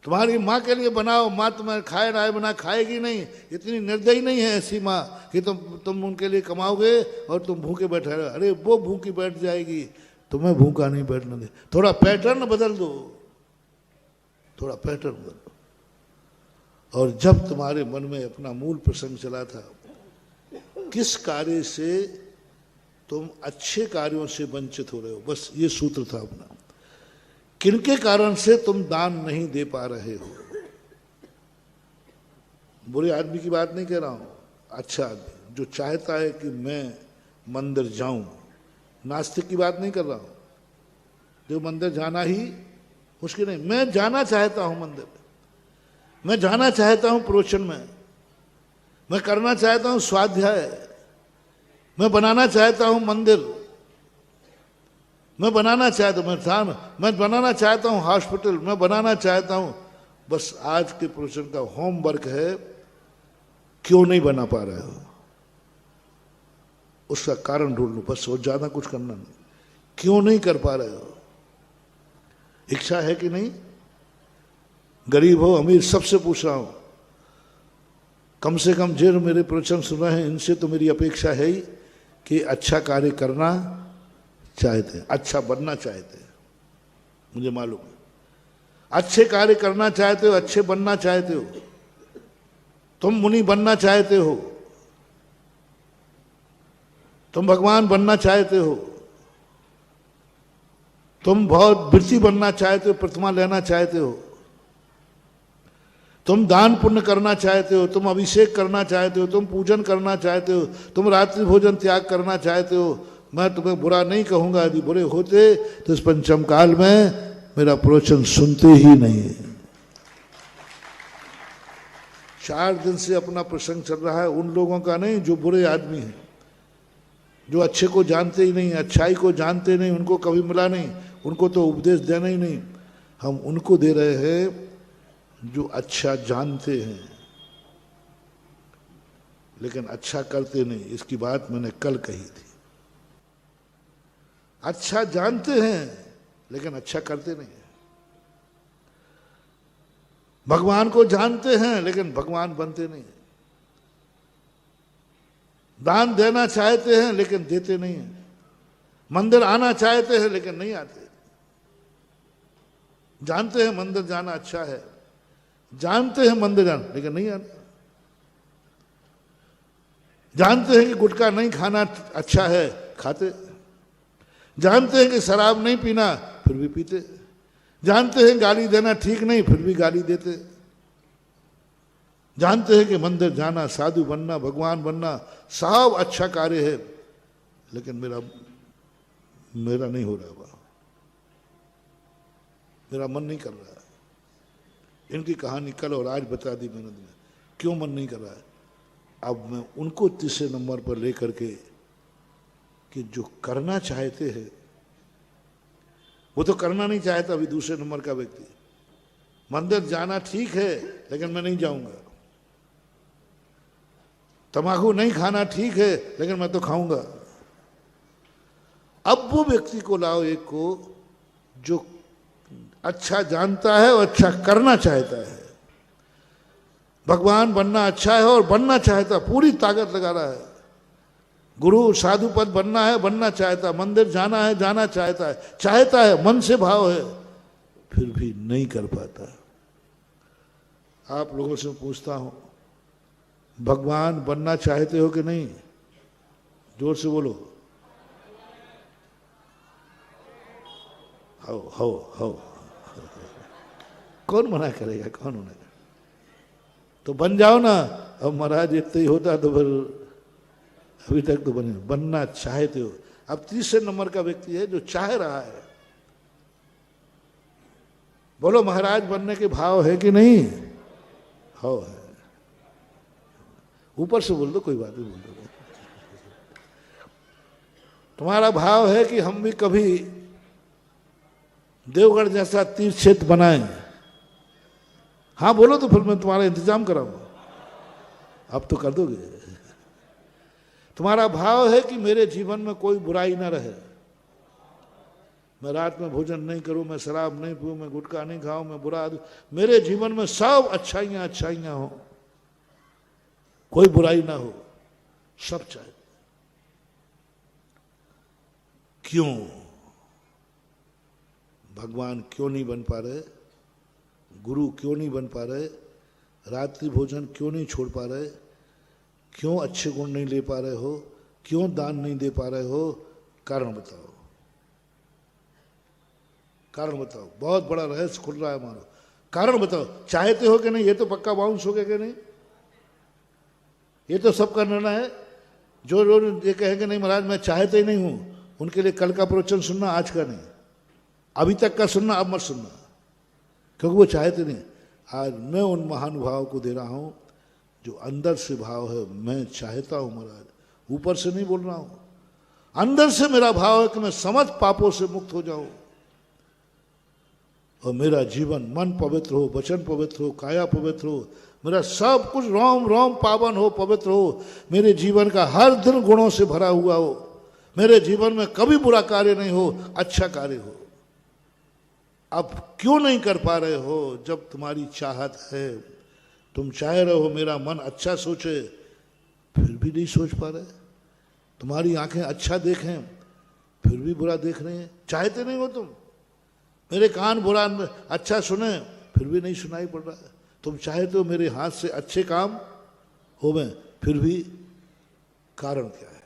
तुम्हारी माँ के लिए बनाओ, माँ तुम्हें खाए रहाए बिना खाएगी नहीं। इतनी निर्दयी नहीं है ऐसी माँ कि तुम उनके लिए कमाओगे और तुम भूखे बैठे रहो। अरे वो भूखी बैठ जाएगी, तुम्हें भूखा नहीं बैठने दे। थोड़ा पैटर्न बदल दो, थोड़ा पैटर्न बदल दो। और जब तुम्हारे मन में अपना मूल प्रसंग चला था, किस कार्य से तुम अच्छे कार्यों से वंचित हो रहे हो, बस ये सूत्र था अपना। किनके कारण से तुम दान नहीं दे पा रहे हो? बुरे आदमी की बात नहीं कह रहा हूं, अच्छा आदमी जो चाहता है कि मैं मंदिर जाऊं, नास्तिक की बात नहीं कर रहा हूं, जो मंदिर जाना ही मुश्किल नहीं। मैं जाना चाहता हूं मंदिर, मैं जाना चाहता हूं प्रवचन में, मैं करना चाहता हूं स्वाध्याय, मैं बनाना चाहता हूं मंदिर, मैं बनाना चाहता हूं, मैं बनाना चाहता हूं हॉस्पिटल, मैं बनाना चाहता हूं। बस आज के प्रवचन का होमवर्क है, क्यों नहीं बना पा रहे हो, उसका कारण ढूंढ लो, बस। और ज्यादा कुछ करना नहीं। क्यों नहीं कर पा रहे हो? इच्छा है कि नहीं? गरीब हो अमीर, सबसे पूछ रहा हूं, कम से कम जो मेरे प्रवचन सुन रहे हैं इनसे तो मेरी अपेक्षा है ही कि अच्छा कार्य करना चाहते हैं, अच्छा बनना चाहते हैं। मुझे मालूम है अच्छे कार्य करना चाहते हो, अच्छे बनना चाहते हो। तुम मुनि बनना चाहते हो, तुम भगवान बनना चाहते हो, तुम बहुत वृत्ति बनना चाहते हो, प्रतिमा लेना चाहते हो, तुम दान पुण्य करना चाहते हो, तुम अभिषेक करना चाहते हो, तुम पूजन करना चाहते हो, तुम रात्रि भोजन त्याग करना चाहते हो। मैं तुम्हें बुरा नहीं कहूंगा, यदि बुरे होते तो इस पंचम काल में मेरा प्रवचन सुनते ही नहीं। 4 दिन से अपना प्रसंग चल रहा है उन लोगों का नहीं जो बुरे आदमी हैं, जो अच्छे को जानते ही नहीं, अच्छाई को जानते नहीं, उनको कभी मिला नहीं, उनको तो उपदेश देना ही नहीं। हम उनको दे रहे हैं जो अच्छा जानते हैं लेकिन अच्छा करते नहीं। इसकी बात मैंने कल कही थी। अच्छा जानते हैं लेकिन अच्छा करते नहीं। भगवान को जानते हैं लेकिन भगवान बनते नहीं। दान देना चाहते हैं लेकिन देते नहीं हैं। मंदिर आना चाहते हैं लेकिन नहीं आते। जानते हैं मंदिर जाना अच्छा है, जानते हैं मंदिर जाना लेकिन नहीं आते। जानते हैं कि गुटखा नहीं खाना अच्छा है, खाते। जानते हैं कि शराब नहीं पीना, फिर भी पीते। जानते हैं गाली देना ठीक नहीं, फिर भी गाली देते। जानते हैं कि मंदिर जाना, साधु बनना, भगवान बनना सब अच्छा कार्य है, लेकिन मेरा नहीं हो रहा, मेरा मन नहीं कर रहा है। इनकी कहानी कल और आज बता दी मैंने तुम्हें, क्यों मन नहीं कर रहा है। अब मैं उनको तीसरे नंबर पर लेकर के कि जो करना चाहते हैं वो तो करना नहीं चाहता। अभी दूसरे नंबर का व्यक्ति, मंदिर जाना ठीक है लेकिन मैं नहीं जाऊंगा। तंबाकू नहीं खाना ठीक है लेकिन मैं तो खाऊंगा। अब वो व्यक्ति को लाओ, एक को जो अच्छा जानता है और अच्छा करना चाहता है। भगवान बनना अच्छा है और बनना चाहता, पूरी ताकत लगा रहा है। गुरु साधु पद बनना है, बनना चाहता। मंदिर जाना है, जाना चाहता है, मन से भाव है, फिर भी नहीं कर पाता। आप लोगों से पूछता हूं, भगवान बनना चाहते हो कि नहीं? जोर से बोलो। हो कौन मना करेगा, कौन मना करेगा? तो बन जाओ ना। अब महाराज इतना ही होता तो फिर अभी तक तो बने। बनना चाहते हो। अब तीसरे नंबर का व्यक्ति है जो चाह रहा है। बोलो महाराज बनने के भाव है कि नहीं? हो है। ऊपर से बोल दो, कोई बात नहीं, बोल दो। तुम्हारा भाव है कि हम भी कभी देवगढ़ जैसा तीर्थ क्षेत्र बनाएं? हाँ बोलो तो फिर मैं तुम्हारा इंतजाम कराऊंगा। अब तो कर दोगे। तुम्हारा भाव है कि मेरे जीवन में कोई बुराई ना रहे, मैं रात में भोजन नहीं करूं, मैं शराब नहीं पीऊं, मैं गुटखा नहीं खाऊं, मैं बुरा आदमी, मेरे जीवन में सब अच्छाइयां हो, कोई बुराई ना हो, सब चाहे। क्यों? भगवान क्यों नहीं बन पा रहे? गुरु क्यों नहीं बन पा रहे? रात्रि भोजन क्यों नहीं छोड़ पा रहे? क्यों अच्छे गुण नहीं ले पा रहे हो? क्यों दान नहीं दे पा रहे हो? कारण बताओ, कारण बताओ। बहुत बड़ा रहस्य खुल रहा है मानो। कारण बताओ। चाहते हो कि नहीं? ये तो पक्का बाउंस हो गया कि नहीं? ये तो सबका निर्णय है। जो लोग ये कहेंगे नहीं महाराज मैं चाहते ही नहीं हूं, उनके लिए कल का प्रवचन सुनना, आज का नहीं। अभी तक का सुनना, अब मत सुनना, क्योंकि वो चाहते नहीं। आज मैं उन महानुभाव को दे रहा हूं जो अंदर से भाव है, मैं चाहता हूं महाराज, ऊपर से नहीं बोल रहा हूं। अंदर से मेरा भाव है कि मैं समस्त पापों से मुक्त हो जाऊं और मेरा जीवन, मन पवित्र हो, वचन पवित्र हो, काया पवित्र हो, मेरा सब कुछ रोम रोम पावन हो, पवित्र हो, मेरे जीवन का हर दिन गुणों से भरा हुआ हो, मेरे जीवन में कभी बुरा कार्य नहीं हो, अच्छा कार्य हो। अब क्यों नहीं कर पा रहे हो? जब तुम्हारी चाहत है तुम चाह रहे हो मेरा मन अच्छा सोचे, फिर भी नहीं सोच पा रहे। तुम्हारी आंखें अच्छा देखें, फिर भी बुरा देख रहे हैं। चाहते नहीं हो तुम। मेरे कान बुरा अच्छा सुने, फिर भी नहीं सुनाई पड़ रहा है। तुम चाहते हो मेरे हाथ से अच्छे काम हो में, फिर भी कारण क्या है?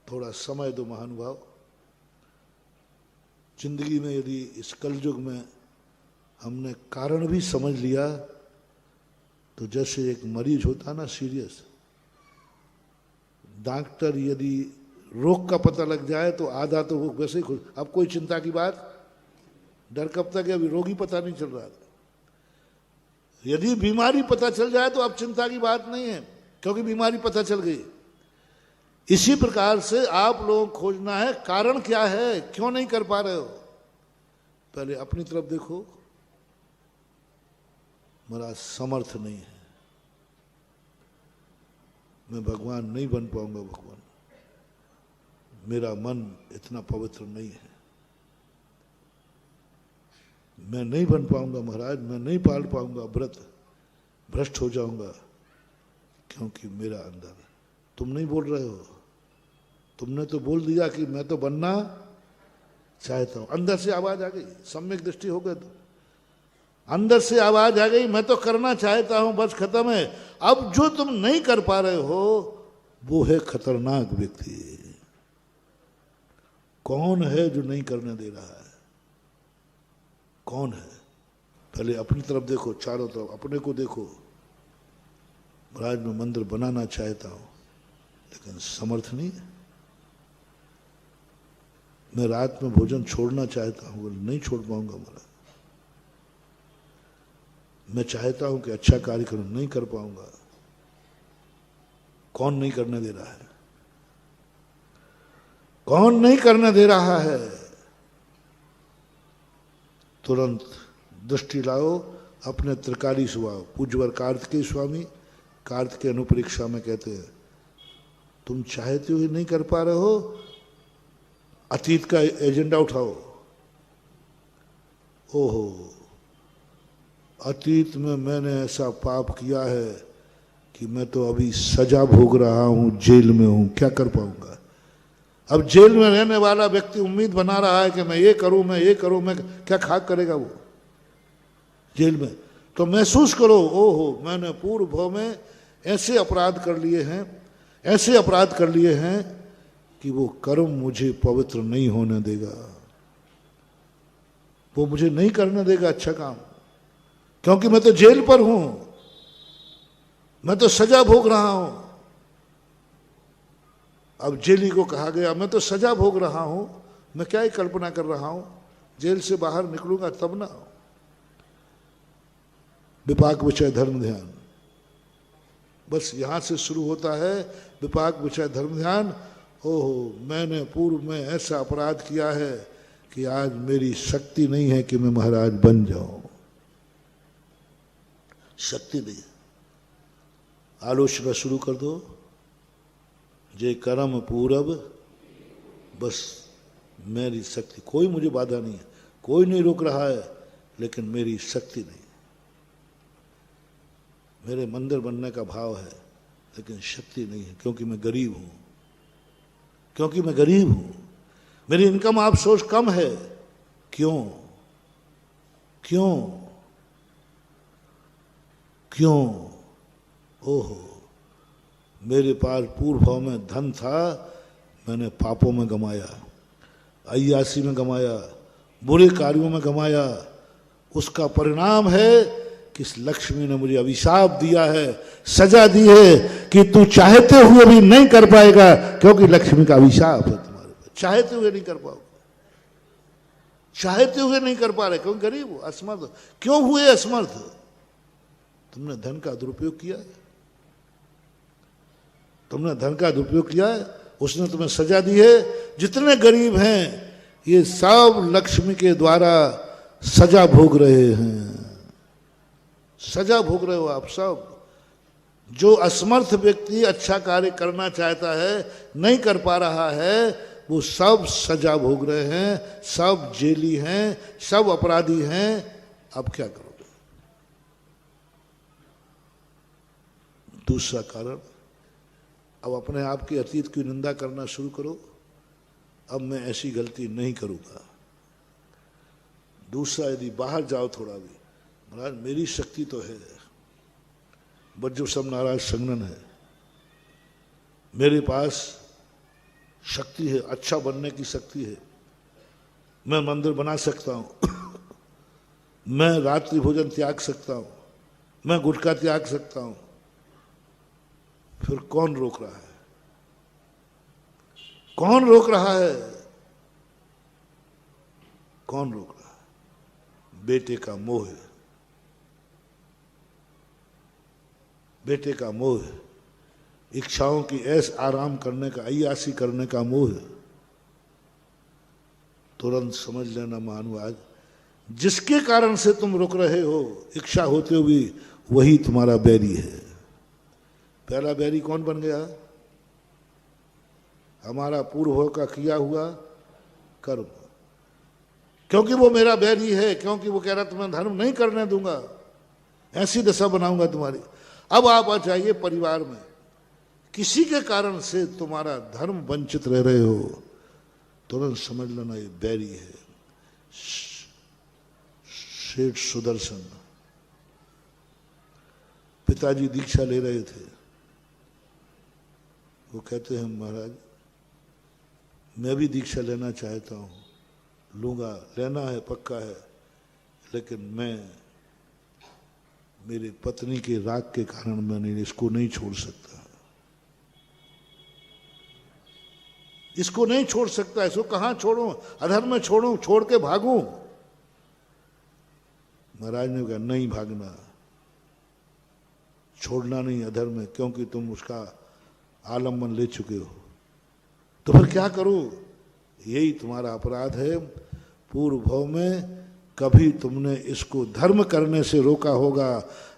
थोड़ा समय दो महानुभाव। जिंदगी में यदि इस कलयुग में हमने कारण भी समझ लिया तो जैसे एक मरीज होता ना सीरियस, डॉक्टर यदि रोग का पता लग जाए तो आधा तो वो वैसे ही खुश। अब कोई चिंता की बात, डर कब तक है? अभी रोग ही पता नहीं चल रहा था। यदि बीमारी पता चल जाए तो अब चिंता की बात नहीं है, क्योंकि बीमारी पता चल गई। इसी प्रकार से आप लोगों को खोजना है कारण क्या है, क्यों नहीं कर पा रहे हो। पहले अपनी तरफ देखो, मेरा समर्थ नहीं है, मैं भगवान नहीं बन पाऊंगा। भगवान, मेरा मन इतना पवित्र नहीं है, मैं नहीं बन पाऊंगा महाराज, मैं नहीं पाल पाऊंगा व्रत, भ्रष्ट हो जाऊंगा, क्योंकि मेरा अंदर। तुम नहीं बोल रहे हो, तुमने तो बोल दिया कि मैं तो बनना चाहता हूं। अंदर से आवाज आ गई, सम्यक दृष्टि हो गई तो अंदर से आवाज आ गई, मैं तो करना चाहता हूं, बस खत्म है। अब जो तुम नहीं कर पा रहे हो वो है खतरनाक व्यक्ति। कौन है जो नहीं करने दे रहा है? कौन है? पहले अपनी तरफ देखो, चारों तरफ अपने को देखो। महाराज मैं मंदिर बनाना चाहता हूं लेकिन समर्थ नहीं है। मैं रात में भोजन छोड़ना चाहता हूं, नहीं छोड़ पाऊंगा महाराज। मैं चाहता हूं कि अच्छा कार्यक्रम नहीं कर पाऊंगा। कौन नहीं करने दे रहा है? कौन नहीं करने दे रहा है? तुरंत दृष्टि लाओ अपने त्रिकाली स्वभाव। पूज्यवर कार्तिकेय स्वामी कार्तिकेय अनुपरीक्षा में कहते हैं, तुम चाहते हुए नहीं कर पा रहे हो, अतीत का एजेंडा उठाओ। ओहो, अतीत में मैंने ऐसा पाप किया है कि मैं तो अभी सजा भोग रहा हूं, जेल में हूं, क्या कर पाऊंगा। अब जेल में रहने वाला व्यक्ति उम्मीद बना रहा है कि मैं ये करूं, मैं ये करूं, मैं क्या खाक करेगा वो जेल में। तो महसूस करो, ओहो मैंने पूर्व भव में ऐसे अपराध कर लिए हैं, ऐसे अपराध कर लिए हैं कि वो कर्म मुझे पवित्र नहीं होने देगा, वो मुझे नहीं करने देगा अच्छा काम, क्योंकि मैं तो जेल पर हूं, मैं तो सजा भोग रहा हूं। अब जेली को कहा गया मैं तो सजा भोग रहा हूं, मैं क्या ही कल्पना कर रहा हूं, जेल से बाहर निकलूंगा तब ना। विपाक विषय धर्म ध्यान, बस यहां से शुरू होता है विपाक विषय धर्म ध्यान। ओहो मैंने पूर्व में ऐसा अपराध किया है कि आज मेरी शक्ति नहीं है कि मैं महाराज बन जाऊं, शक्ति नहीं। आलोचना शुरू कर दो, जे कर्म पूरब, बस मेरी शक्ति, कोई मुझे बाधा नहीं है, कोई नहीं रोक रहा है, लेकिन मेरी शक्ति नहीं। मेरे मंदिर बनने का भाव है लेकिन शक्ति नहीं है, क्योंकि मैं गरीब हूं, क्योंकि मैं गरीब हूं, मेरी इनकम आप सोच कम है। क्यों क्यों क्यों? ओहो मेरे पास पूर्व भाव में धन था, मैंने पापों में गमाया, अय्यासी में गमाया, बुरे कार्यों में गमाया। उसका परिणाम है कि इस लक्ष्मी ने मुझे अभिशाप दिया है, सजा दी है कि तू चाहते हुए भी नहीं कर पाएगा, क्योंकि लक्ष्मी का अभिशाप है तुम्हारे ऊपर। चाहते हुए नहीं कर पाओगे, चाहते हुए नहीं कर पा रहे, क्योंकि गरीब हो, असमर्थ। क्यों हुए असमर्थ? तुमने धन का दुरुपयोग किया है, तुमने धन का दुरुपयोग किया है, उसने तुम्हें सजा दी है। जितने गरीब हैं ये सब लक्ष्मी के द्वारा सजा भोग रहे हैं, सजा भोग रहे हो आप सब। जो असमर्थ व्यक्ति अच्छा कार्य करना चाहता है, नहीं कर पा रहा है, वो सब सजा भोग रहे हैं, सब जेली हैं, सब अपराधी हैं। अब क्या करोगे? दूसरा कारण, अब अपने आप की अतीत की निंदा करना शुरू करो, अब मैं ऐसी गलती नहीं करूंगा। दूसरा, यदि बाहर जाओ थोड़ा भी, महाराज मेरी शक्ति तो है, बज्जो सब नाराज संगनन है, मेरे पास शक्ति है, अच्छा बनने की शक्ति है, मैं मंदिर बना सकता हूं, मैं रात्रि भोजन त्याग सकता हूं, मैं गुटखा त्याग सकता हूं, फिर कौन रोक रहा है? कौन रोक रहा है? कौन रोक रहा है? बेटे का मोह है, बेटे का मोह है, इच्छाओं की ऐश आराम करने का, अय्यासी करने का मोह है। तुरंत समझ लेना मानो, आज जिसके कारण से तुम रुक रहे हो, इच्छा होते हुए भी, वही तुम्हारा बैरी है। पहला बैरी कौन बन गया? हमारा पूर्व का किया हुआ कर्म, क्योंकि वो मेरा बैरी है, क्योंकि वो कह रहा तुम्हें धर्म नहीं करने दूंगा, ऐसी दशा बनाऊंगा तुम्हारी। अब आप आ जाइए परिवार में, किसी के कारण से तुम्हारा धर्म वंचित रह रहे हो, तुरंत समझ लेना ये बैरी है। सेठ सुदर्शन, पिताजी दीक्षा ले रहे थे, वो कहते हैं महाराज मैं भी दीक्षा लेना चाहता हूँ, लूंगा, लेना है पक्का है, लेकिन मैं मेरी पत्नी के राग के कारण मैंने इसको नहीं छोड़ सकता, इसको नहीं छोड़ सकता, इसको कहाँ छोड़ूं? अधर्म में छोड़ूं? छोड़ के भागूं? महाराज ने कहा नहीं भागना, छोड़ना नहीं अधर्म में, क्योंकि तुम उसका आलम्बन ले चुके हो। तो फिर क्या करूं? यही तुम्हारा अपराध है, पूर्व भाव में कभी तुमने इसको धर्म करने से रोका होगा,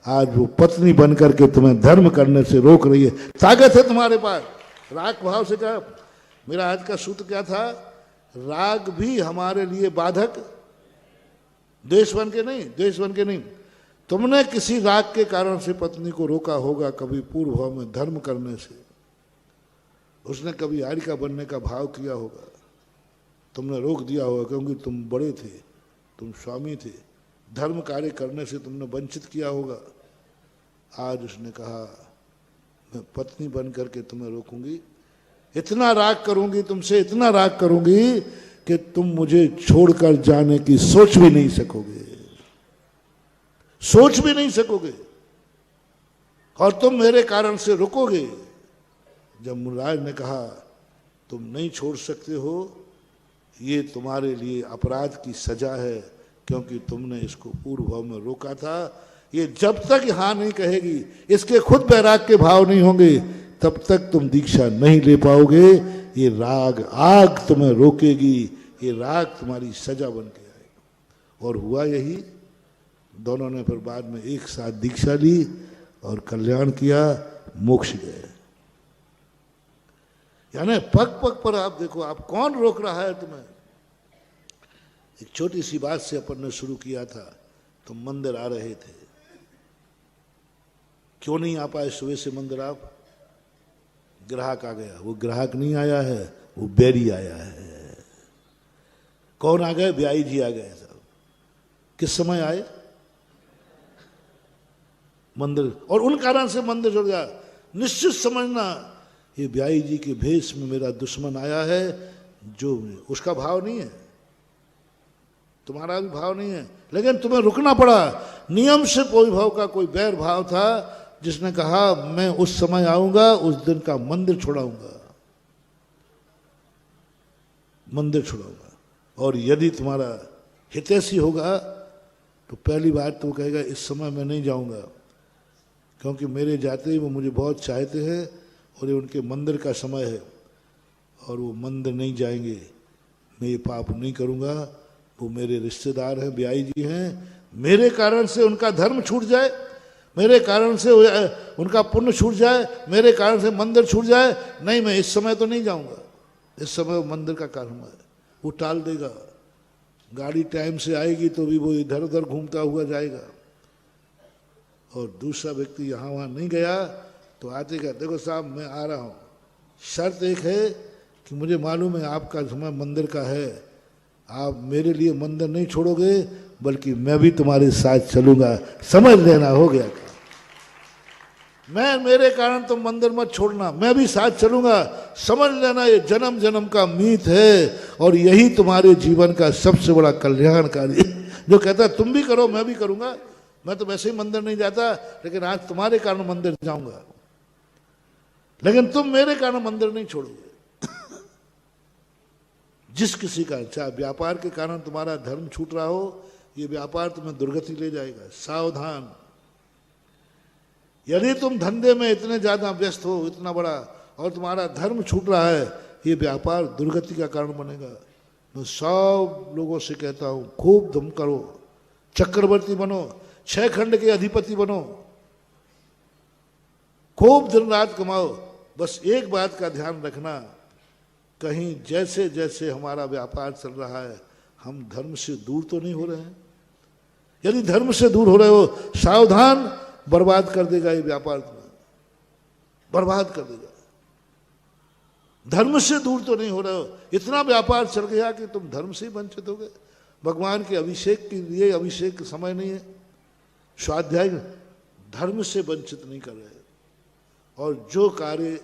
आज वो पत्नी बन करके तुम्हें धर्म करने से रोक रही है। ताकत है तुम्हारे पास, राग भाव से। क्या मेरा आज का सूत्र क्या था? राग भी हमारे लिए बाधक, द्वेष बन के नहीं, द्वेष बन के नहीं। तुमने किसी राग के कारण से पत्नी को रोका होगा कभी पूर्व भाव में धर्म करने से, उसने कभी हारिका बनने का भाव किया होगा, तुमने रोक दिया होगा क्योंकि तुम बड़े थे, तुम स्वामी थे, धर्म कार्य करने से तुमने वंचित किया होगा। आज उसने कहा मैं पत्नी बन करके तुम्हें रोकूंगी, इतना राग करूंगी तुमसे, इतना राग करूंगी कि तुम मुझे छोड़कर जाने की सोच भी नहीं सकोगे, सोच भी नहीं सकोगे, और तुम मेरे कारण से रुकोगे। जब मुराद ने कहा तुम नहीं छोड़ सकते हो, ये तुम्हारे लिए अपराध की सजा है, क्योंकि तुमने इसको पूर्व भाव में रोका था। ये जब तक हाँ नहीं कहेगी, इसके खुद बैराग के भाव नहीं होंगे, तब तक तुम दीक्षा नहीं ले पाओगे। ये राग आग तुम्हें रोकेगी, ये राग तुम्हारी सजा बन के आएगा। और हुआ यही, दोनों ने फिर बाद में एक साथ दीक्षा ली और कल्याण किया, मोक्ष गए। यानी पग पग पर आप देखो, आप कौन रोक रहा है तुम्हें? एक छोटी सी बात से अपन ने शुरू किया था, तुम मंदिर आ रहे थे, क्यों नहीं आ पाए सुबह से मंदिर आप? ग्राहक आ गया। वो ग्राहक नहीं आया है, वो बैरी आया है। कौन आ गए? ब्याई जी आ गए साहब। किस समय आए? मंदिर, और उन कारण से मंदिर जुड़ गया। निश्चित समझना ये ब्याई जी के भेष में मेरा दुश्मन आया है, जो उसका भाव नहीं है, तुम्हारा भी भाव नहीं है, लेकिन तुम्हें रुकना पड़ा। नियम से कोई भाव का कोई बैर भाव था, जिसने कहा मैं उस समय आऊंगा, उस दिन का मंदिर छुड़ाऊंगा, मंदिर छुड़ाऊंगा। और यदि तुम्हारा हितैषी होगा तो पहली बात तो कहेगा इस समय मैं नहीं जाऊंगा, क्योंकि मेरे जाते ही वो मुझे बहुत चाहते हैं और ये उनके मंदिर का समय है, और वो मंदिर नहीं जाएंगे, मैं ये पाप नहीं करूंगा। वो मेरे रिश्तेदार हैं, ब्याई जी हैं, मेरे कारण से उनका धर्म छूट जाए, मेरे कारण से उनका पुण्य छूट जाए, मेरे कारण से मंदिर छूट जाए, नहीं मैं इस समय तो नहीं जाऊंगा, इस समय वो मंदिर का कार्य है, वो टाल देगा। गाड़ी टाइम से आएगी तो भी वो इधर उधर घूमता हुआ जाएगा। और दूसरा व्यक्ति यहाँ वहाँ नहीं गया, तो आते का देखो साहब मैं आ रहा हूँ, शर्त एक है कि मुझे मालूम है आपका समय मंदिर का है, आप मेरे लिए मंदिर नहीं छोड़ोगे बल्कि मैं भी तुम्हारे साथ चलूंगा, समझ लेना हो गया का। मैं मेरे कारण तुम मंदिर मत छोड़ना, मैं भी साथ चलूंगा, समझ लेना ये जन्म जन्म का मीत है और यही तुम्हारे जीवन का सबसे बड़ा कल्याणकारी। जो कहता है तुम भी करो मैं भी करूंगा, मैं तो वैसे ही मंदिर नहीं जाता लेकिन आज तुम्हारे कारण मंदिर जाऊंगा, लेकिन तुम मेरे कारण मंदिर नहीं छोड़ोगे। जिस किसी का चाहे व्यापार के कारण तुम्हारा धर्म छूट रहा हो, ये व्यापार तुम्हें दुर्गति ले जाएगा, सावधान। यदि तुम धंधे में इतने ज्यादा व्यस्त हो, इतना बड़ा, और तुम्हारा धर्म छूट रहा है, ये व्यापार दुर्गति का कारण बनेगा। मैं सब लोगों से कहता हूं खूब धम करो, चक्रवर्ती बनो, 6 खंड के अधिपति बनो, खूब दिन रात कमाओ। बस एक बात का ध्यान रखना, कहीं जैसे जैसे हमारा व्यापार चल रहा है हम धर्म से दूर तो नहीं हो रहे हैं। यदि धर्म से दूर हो रहे हो, सावधान, बर्बाद कर देगा ये व्यापार, तुम्हें बर्बाद कर देगा। धर्म से दूर तो नहीं हो रहे हो, इतना व्यापार चल गया कि तुम धर्म से ही वंचित हो गए। भगवान के अभिषेक के लिए अभिषेक का समय नहीं है, स्वाध्याय धर्म से वंचित नहीं कर रहे। और जो कार्य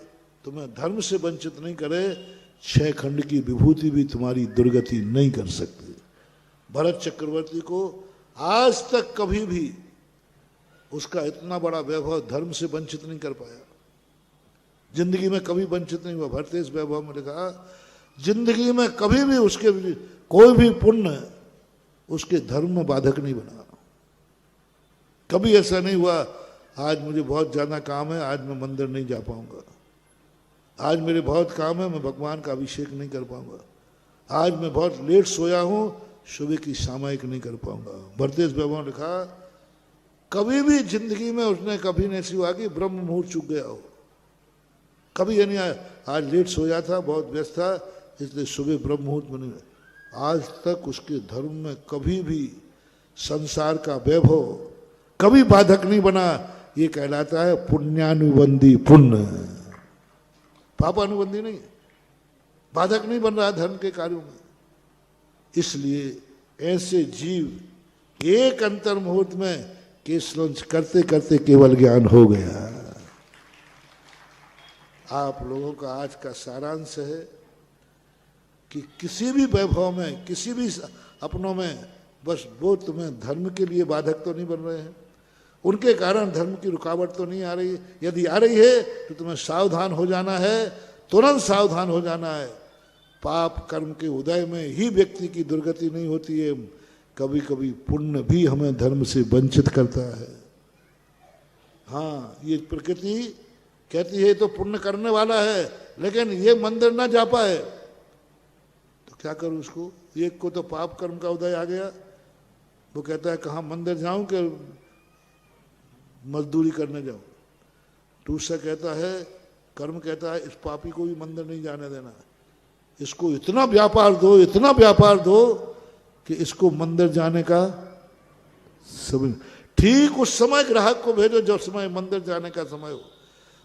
तुम्हें धर्म से वंचित नहीं करे, 6 खंड की विभूति भी तुम्हारी दुर्गति नहीं कर सकती। भरत चक्रवर्ती को आज तक कभी भी उसका इतना बड़ा वैभव धर्म से वंचित नहीं कर पाया, जिंदगी में कभी वंचित नहीं हुआ। भरतेश वैभव में लिखा, जिंदगी में कभी भी उसके कोई भी पुण्य उसके धर्म में बाधक नहीं बना। कभी ऐसा नहीं हुआ आज मुझे बहुत ज्यादा काम है, आज मैं मंदिर नहीं जा पाऊंगा, आज मेरे बहुत काम है, मैं भगवान का अभिषेक नहीं कर पाऊंगा, आज मैं बहुत लेट सोया हूं, सुबह की सामायिक नहीं कर पाऊंगा। भरतेश वैभव ने लिखा, कभी भी जिंदगी में उसने कभी नहीं ऐसी हुआ कि ब्रह्म मुहूर्त चूक गया हो, कभी ये नहीं आया आज लेट सोया था, बहुत व्यस्त था, इसलिए सुबह ब्रह्म मुहूर्त में नहीं। आज तक उसके धर्म में कभी भी संसार का वैभव कभी बाधक नहीं बना। ये कहलाता है पुण्यानुबंधी पुण्य, पापानुबंधी नहीं, बाधक नहीं बन रहा धर्म के कार्यों में। इसलिए ऐसे जीव एक अंतर मुहूर्त में केशलंच करते करते केवल ज्ञान हो गया। आप लोगों का आज का सारांश है कि किसी भी वैभव में, किसी भी अपनों में, बस वो तुम्हें धर्म के लिए बाधक तो नहीं बन रहे हैं, उनके कारण धर्म की रुकावट तो नहीं आ रही। यदि आ रही है तो तुम्हें सावधान हो जाना है, तुरंत सावधान हो जाना है। पाप कर्म के उदय में ही व्यक्ति की दुर्गति नहीं होती है, कभी कभी पुण्य भी हमें धर्म से वंचित करता है। हाँ, ये प्रकृति कहती है तो पुण्य करने वाला है, लेकिन ये मंदिर ना जा पाए तो क्या करूं उसको। एक को तो पाप कर्म का उदय आ गया, वो कहता है कहाँ मंदिर जाऊं कि मजदूरी करने जाऊं। दूसरा कहता है, कर्म कहता है इस पापी को भी मंदिर नहीं जाने देना, इसको इतना व्यापार दो, इतना व्यापार दो कि इसको मंदिर जाने का समय, ठीक उस समय ग्राहक को भेजो जब समय मंदिर जाने का समय हो।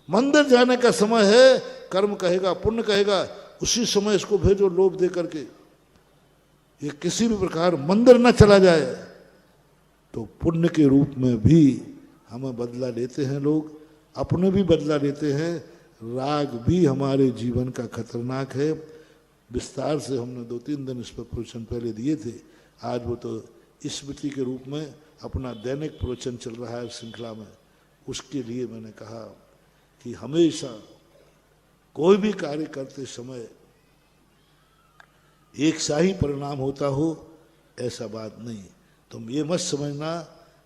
मंदिर जाने का समय है, कर्म कहेगा, पुण्य कहेगा, उसी समय इसको भेजो लोभ दे करके। ये किसी भी प्रकार मंदिर न चला जाए तो पुण्य के रूप में भी हमें बदला लेते हैं लोग, अपने भी बदला लेते हैं। राग भी हमारे जीवन का खतरनाक है। विस्तार से हमने 2-3 दिन इस पर प्रवचन पहले दिए थे, आज वो तो स्मृति के रूप में अपना दैनिक प्रवचन चल रहा है श्रृंखला में। उसके लिए मैंने कहा कि हमेशा कोई भी कार्य करते समय एक सा ही परिणाम होता हो, ऐसा बात नहीं। तुम ये मत समझना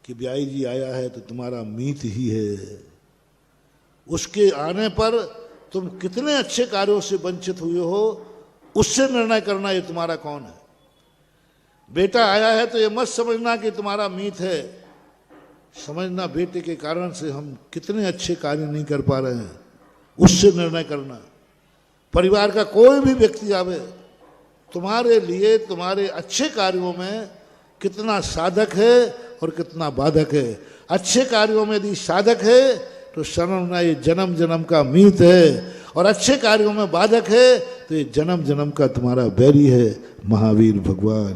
कि ब्याई जी आया है तो तुम्हारा मीत ही है। उसके आने पर तुम कितने अच्छे कार्यों से वंचित हुए हो, उससे निर्णय करना ये तुम्हारा कौन है। बेटा आया है तो ये मत समझना कि तुम्हारा मीत है, समझना बेटे के कारण से हम कितने अच्छे कार्य नहीं कर पा रहे हैं, उससे निर्णय करना। परिवार का कोई भी व्यक्ति आवे, तुम्हारे लिए तुम्हारे अच्छे कार्यों में कितना साधक है और कितना बाधक है। अच्छे कार्यों में यदि साधक है तो समझना ये जन्म जन्म का मीत है, और अच्छे कार्यों में बाधक है तो ये जन्म जन्म का तुम्हारा बैरी है। महावीर भगवान